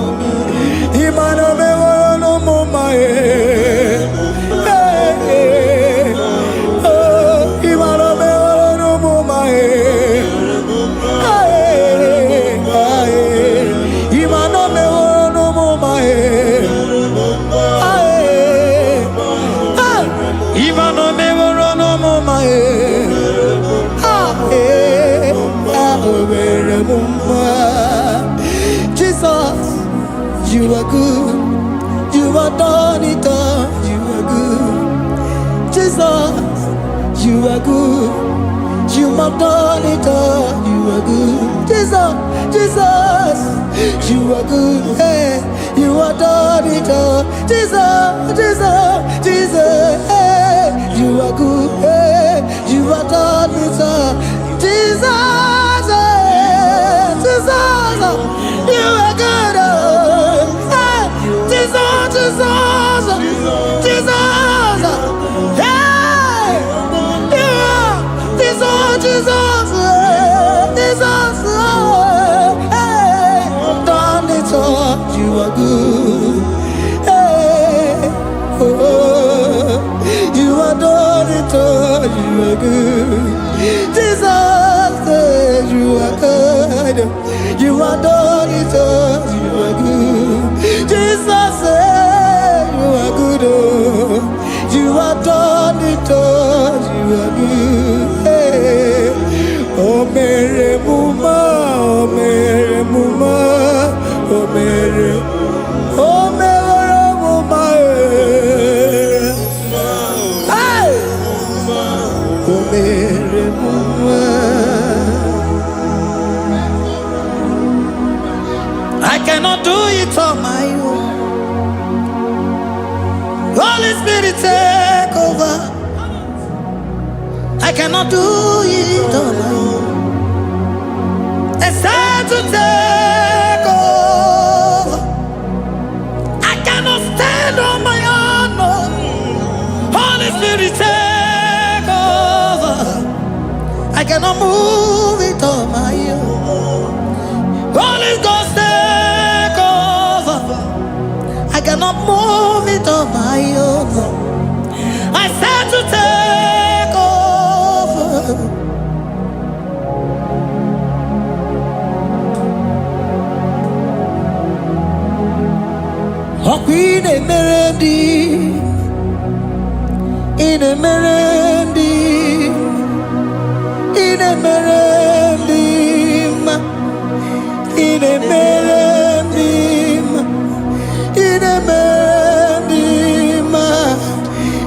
Jesus, you are good. You are done it all. You are good. Jesus, you are good. You are have done it all. You are good. Jesus, Jesus, you are good. Hey, you have done it all. Jesus, Jesus, Jesus, hey, you are good. Hey, you have done it all. Jesus, hey, Jesus, you are good. Hey, Jesus, Jesus, Jesus, hey, you are Jesus, Jesus, Jesus, hey, done it all. You are good. Hey, oh, you are done it all. You are good. Jesus, you are good. You are done it all. You are good. Jesus, you are good. Oh, you are done it all. You are good. Hey. Oh, Mary Muma, oh, Mary Muma, oh, Mary, oh, Mary Muma, hey, oh, Mary Muma. I cannot do it on my own. Holy Spirit, take over. I cannot do it on my own. It's time to take over. I cannot stand on my own. No. Holy Spirit, take over. I cannot move it on my own. Holy Ghost, take over. I cannot move it on my own. I said to take over. Oh, in a melody, in a melody, in a melody, in a melody, in a melody,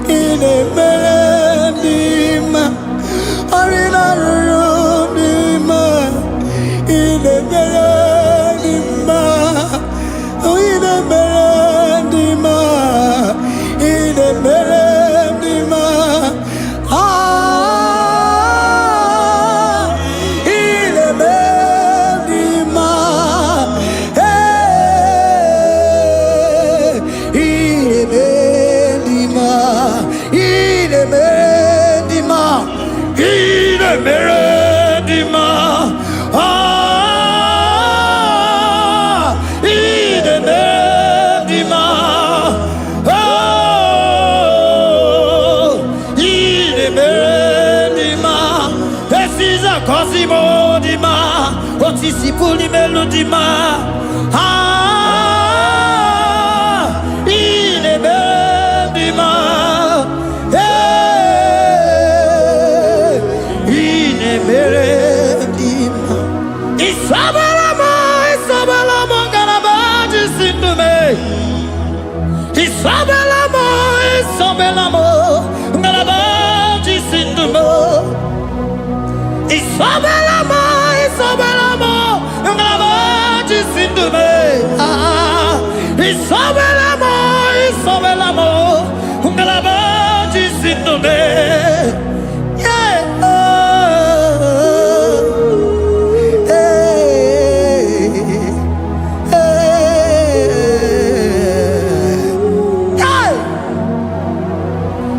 in a melody, or in a room, in a melody, oh, in a melody, in a melody, ah, in a melody, hey, in a melody, in a melody, in a melody, ah, in a melody, oh, in a melody, this is a cosimo dima, what is the puli melody, ah, in a melody, hey, in a melody, Isabelamo, Isabelamo, Garabaji, Sindume, Isabelamo, Isabelamo, Garabaji, Sindume, Isabelamo, Isabelamo, Garabaji, Sindume, ah, Isabelamo, Isabelamo, Garabaji, Sindume, yeah,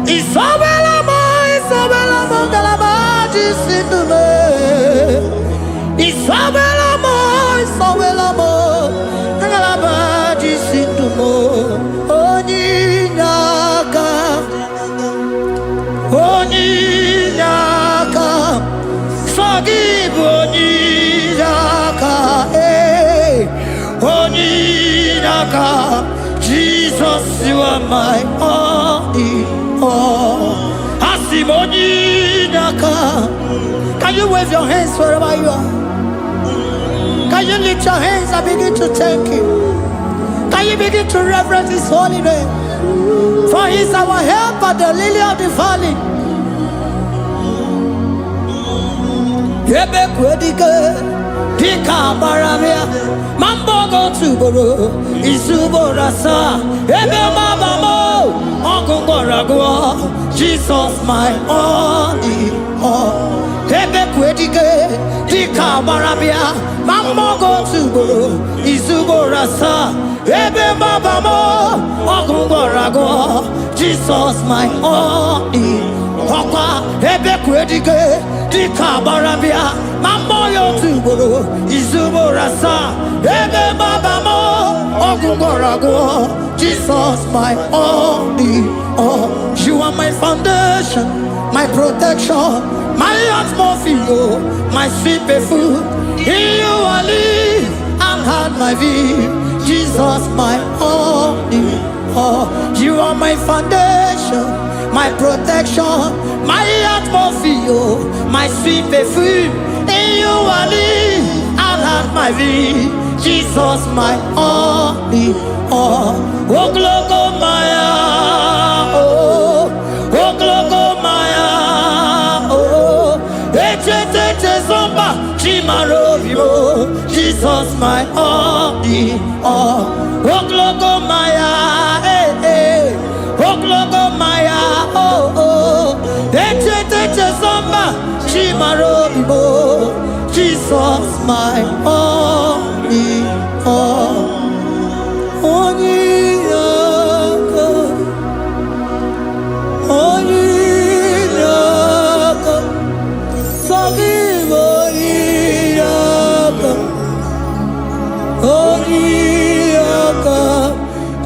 Isabelamo, Isabelamo, Garabaji, Sindume, Isabelamo, Isabelamo, Garabaji, Sindume, Onyinaka, Onyinaka, forgive Onyinaka, hey, Onyinaka, Jesus, you are my only all. Onyinaka. Can you wave your hands wherever you are? Can you lift your hands and begin to thank Him? Can you begin to reverence His holy name? For He is our help at the lily of the valley. ebe kwedike dika baramia mambogo tuboro isubora sa ebe mabamo ogungorago Jesus my only all ebe kwedike dika baramia mambogo tuboro isubora sa ebe mabamo ogungorago Jesus my only Papa, ebe kwedike dika barabia mamoyo tuboro izuborasa ebe babamo ogungorago Jesus my only all. You are my foundation, my protection, my atmosphere, my sweet food. In you I live and had my vie. Jesus my only all. You are my foundation, my protection, my atmosphere, my sweet perfume. In you I live and have my vie. Jesus my only all. Oh glogo maya, oh glogo maya, oh ete zomba chimaro vivo. Jesus my only all. Oh glogo maya, oh glogo maya, oh ete zomba chimaro vivo. Jesus my only all.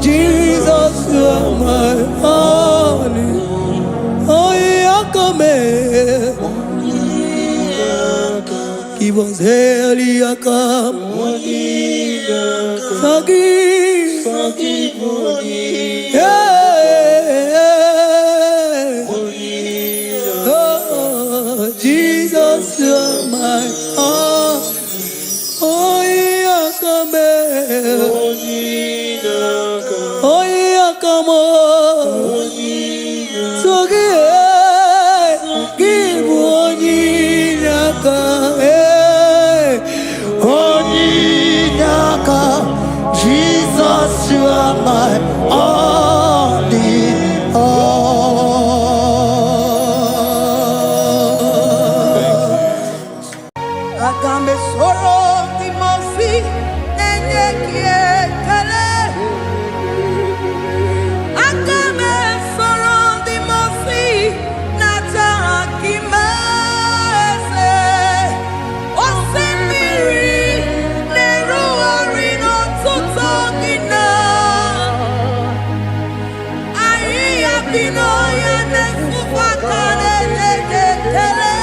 Jesus, you are my only. Give us Eliakam. Forgive. Oh, Jesus, you are my all. Oh, Yakame. Oh, Yakamo. Give Onyinaka. Onyinaka. Jesus, you are my only all. Agambe soro timosi enye kietele. Agambe soro timosi nata akimese. Osemiri neruari no tutogina. Aia pino ya nesufakane neketele.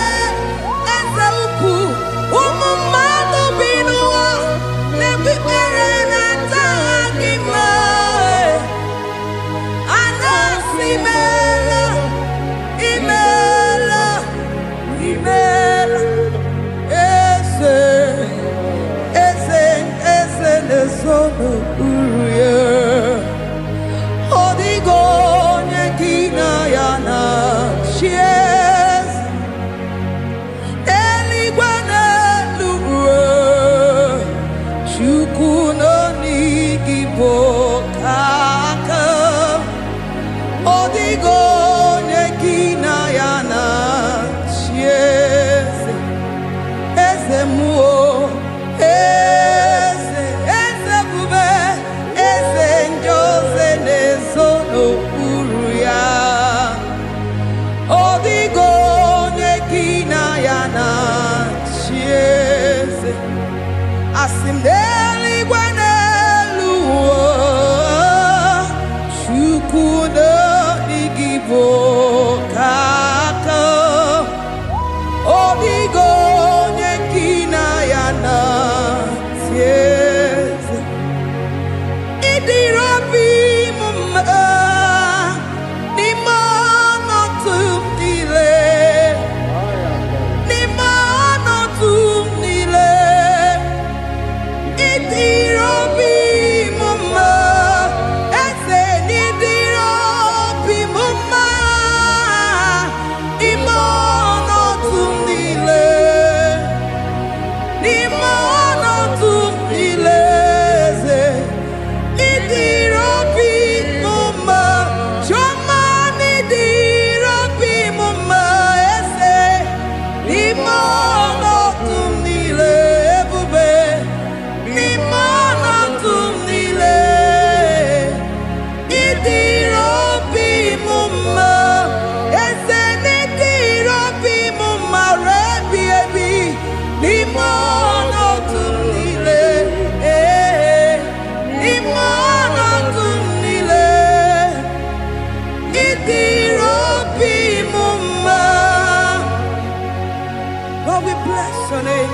Lord, we bless your name.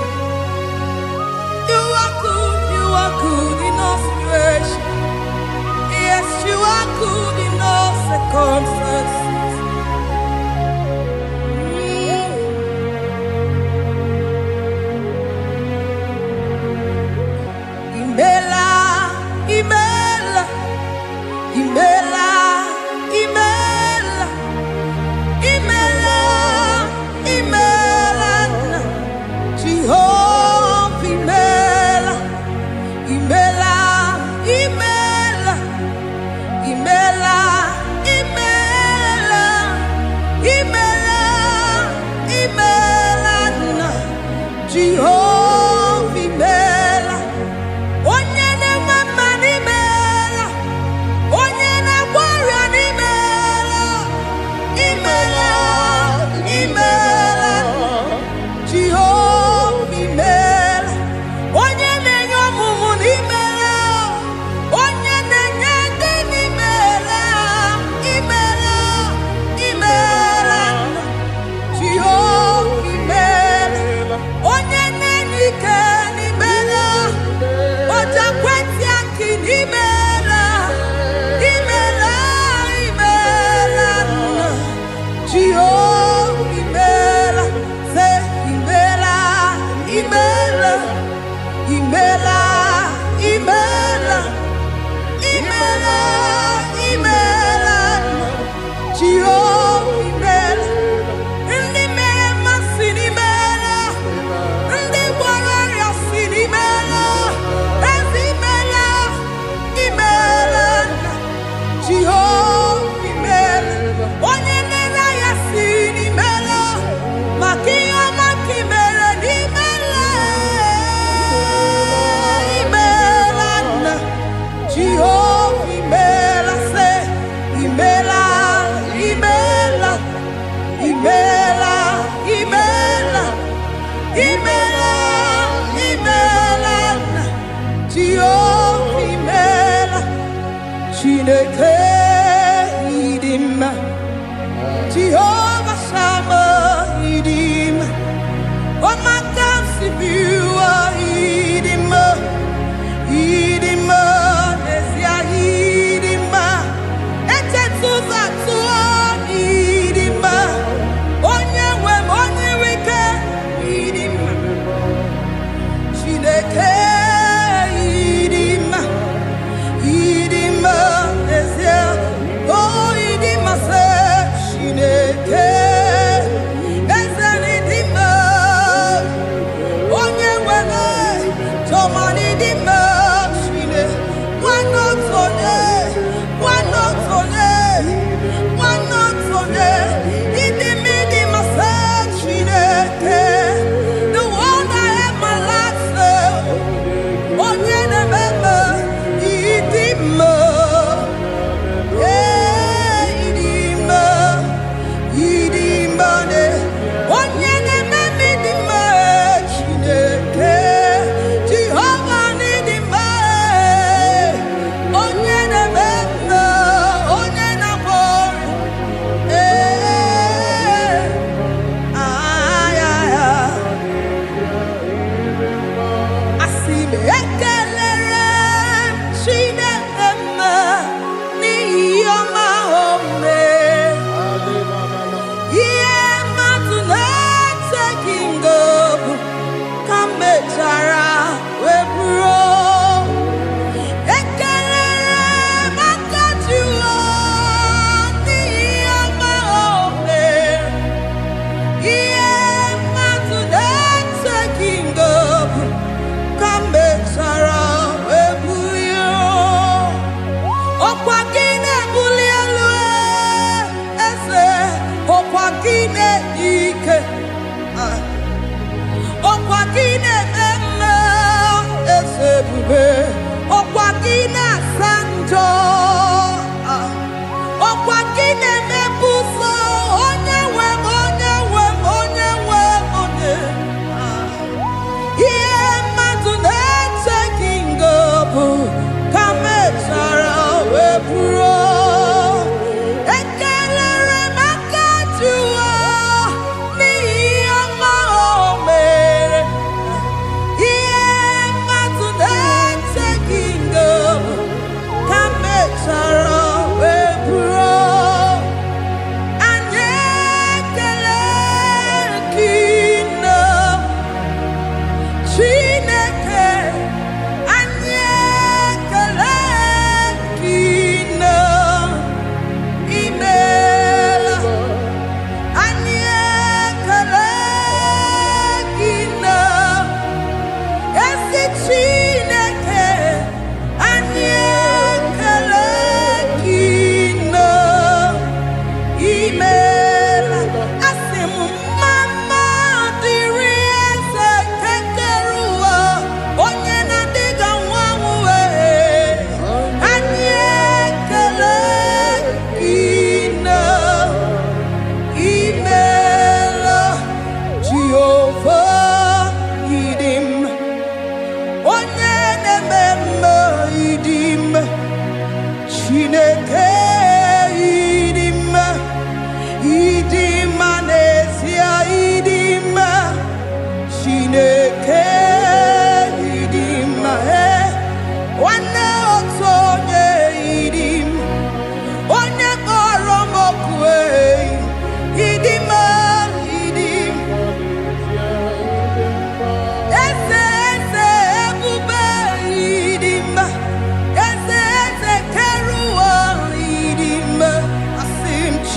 You are good in all situations. Yes, you are good in all circumstances. Imela, Imela, Imela, Imela, Imela, Imela, Jehovah, Imela, Imela, Imela, Imela, Imela, Imela, Imela, Jehovah, Imela. Onyene mama ni mela, onyene warrior ni mela, imela, imela, Jehovah imela, onyene nyomumu ni mela, onyene nyende ni mela, imela, imela, Jehovah imela, onyene nike ni mela. Oja kweti akini imela, imela, imela, Jehovah imela, say imela, imela, imela, imela, imela, imela, Jehovah imela, ndi mema sini imela, ndi warrior sini imela. Jehovah imela, onyene ya sini imela, makia makimela ni imela, imela, Jehovah imela, say imela, imela, imela, imela, imela, imela, Jehovah imela. Chineke idima, Jehovah Shammah idima, Omakamsi biwa idima, idima, Nesia idima, Etetuza tuwa idima, Onyewe monyewike idima, Chineke idima. Idima, oh, idima, say, Shineke.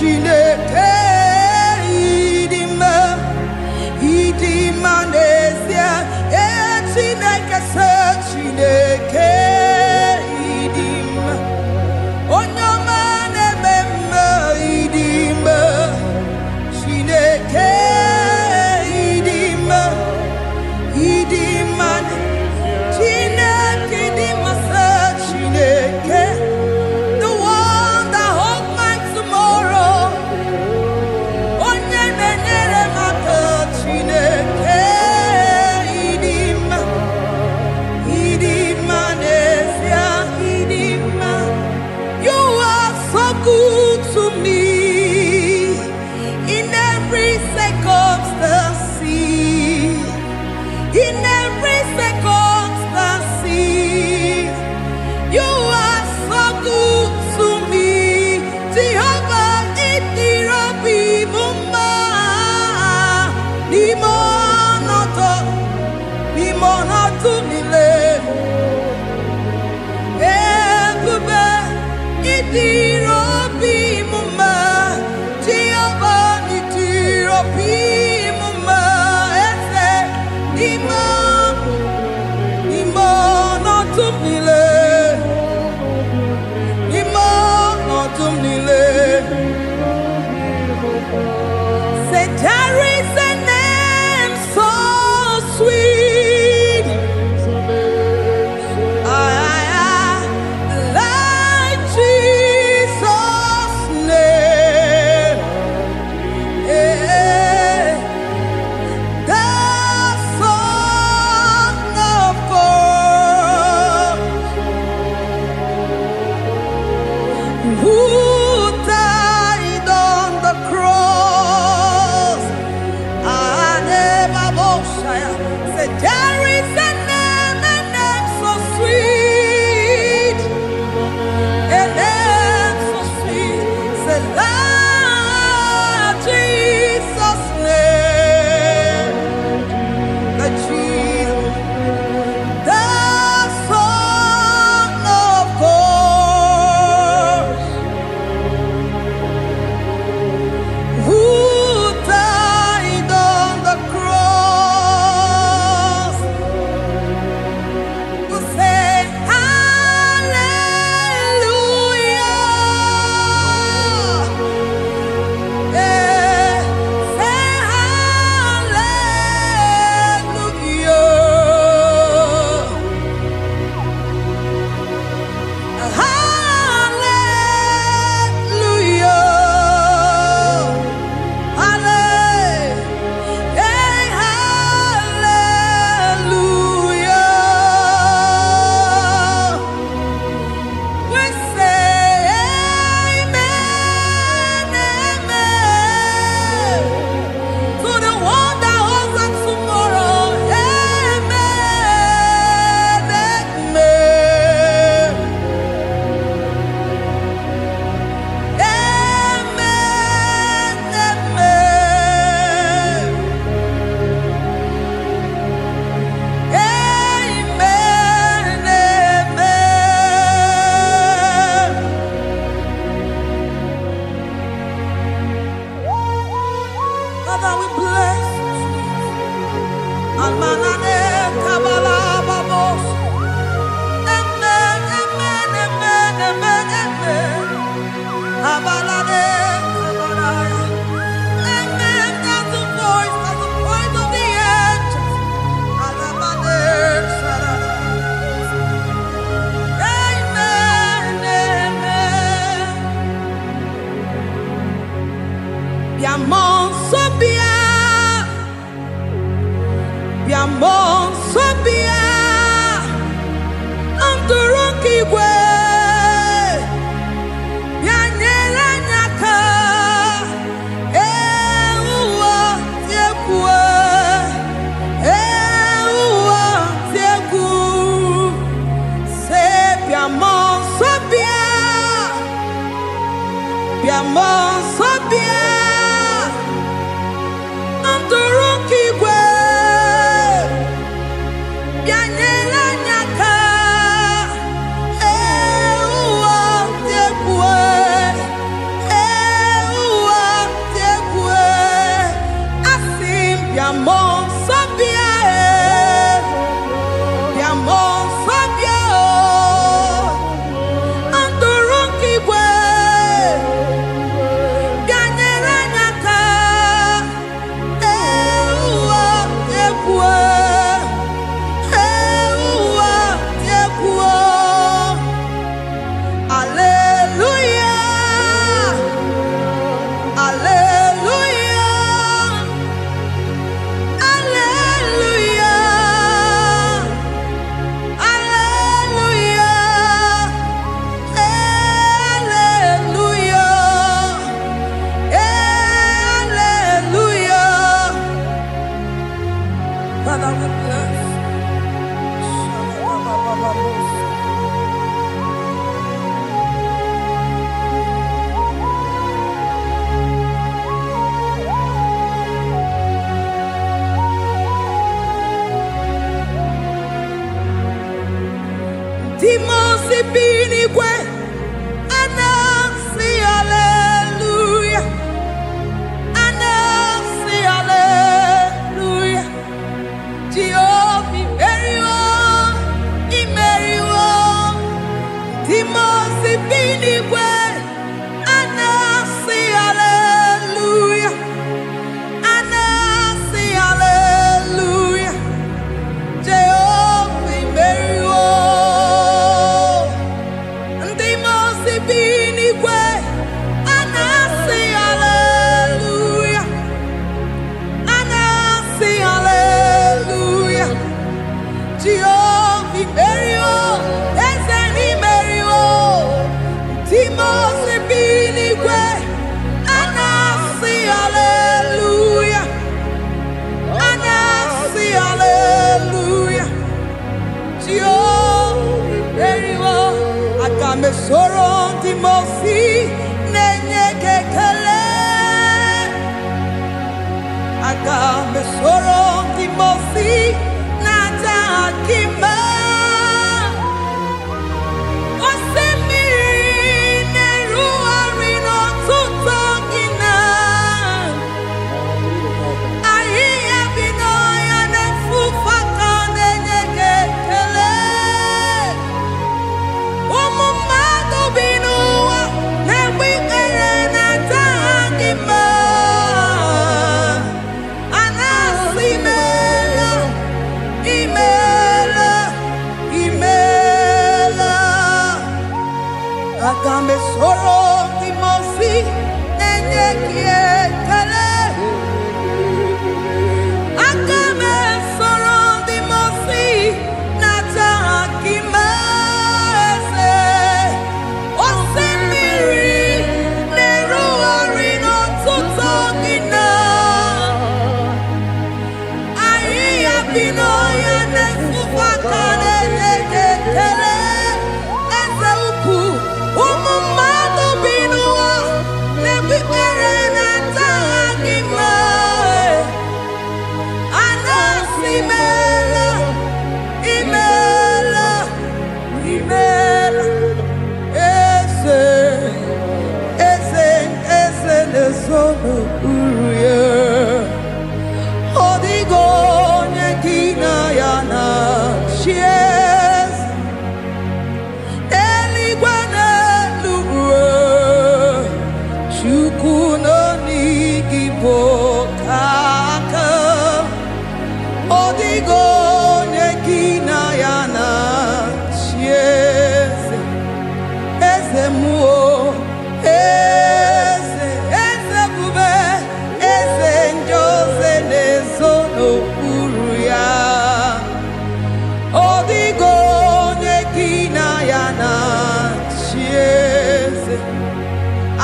Chineke idima idima nesia Chineke se Chineke idima Onyama nemema idima Chineke idima idima Chineke idima se Chineke the one that holds my tomorrow Onye nenyere maka Chineke idima idima nesia idima You are so good to me in every circumstance. In every circumstance, you are so good to me. Jehovah, itirobi mumma, limonoto nile. Ebube, itirobi mumma, Jehovah, itirobi mumma. Ese, limonoto nile. Say there is a name so sweet, like Jesus' name, the Son of God, who died on the cross. Say there is a name so sweet, a name so sweet. Say Lord Jesus' name, the Jesus, the Son of God, who died on the cross. We say hallelujah. Say hallelujah. Hallelujah. Hallelujah. We say amen, amen. To the one that holds us tomorrow. Amen, amen. Amen, amen. Amen, amen. Father, we bless you. Amanane kabala babos. Amen, amen, amen, amen, amen. Abalade kabalaya. Amen. That's the voice of the angels. Alabade sarada. Amen, amen. Biamon sobia, biamon sobia, Anturukigwe, bianyela nyaka, ewa tiekwe, se biamon sobia, biamon sobia.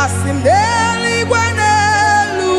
Asimdeli gwanelu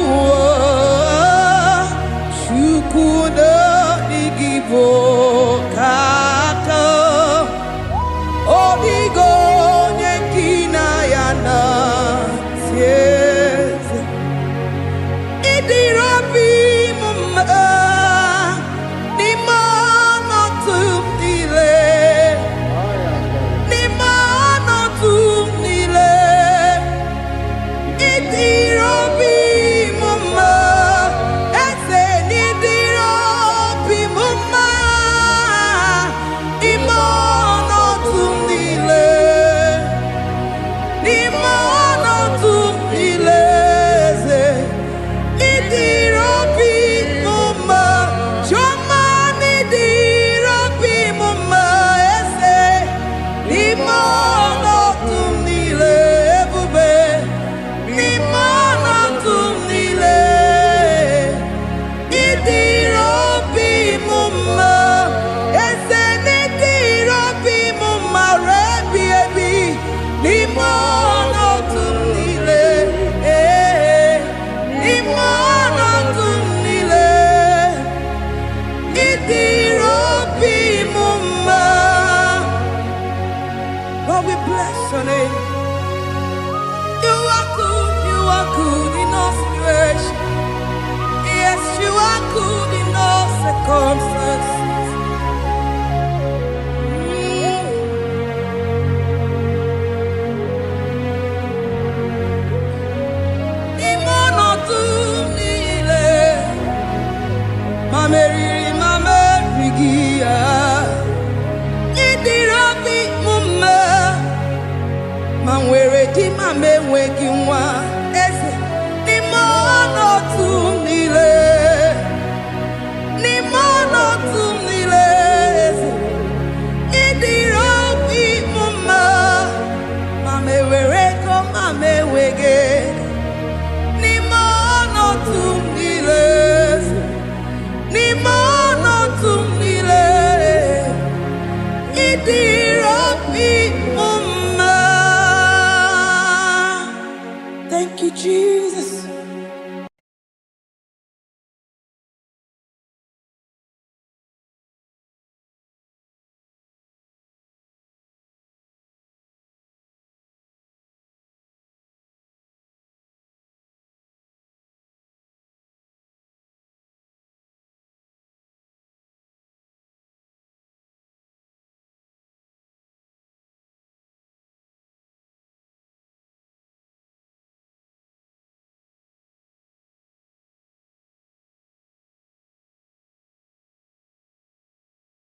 mama enweghị nwa eze n'ime ọnọdụ m niile n'ime ọnọdụ m niile eze ịdịrị obi m mma mama ewere ego mama enweghị n'ime ọnọdụ m niile n'ime ọnọdụ m niile ịdịrị obi m mma. Thank you, Jesus.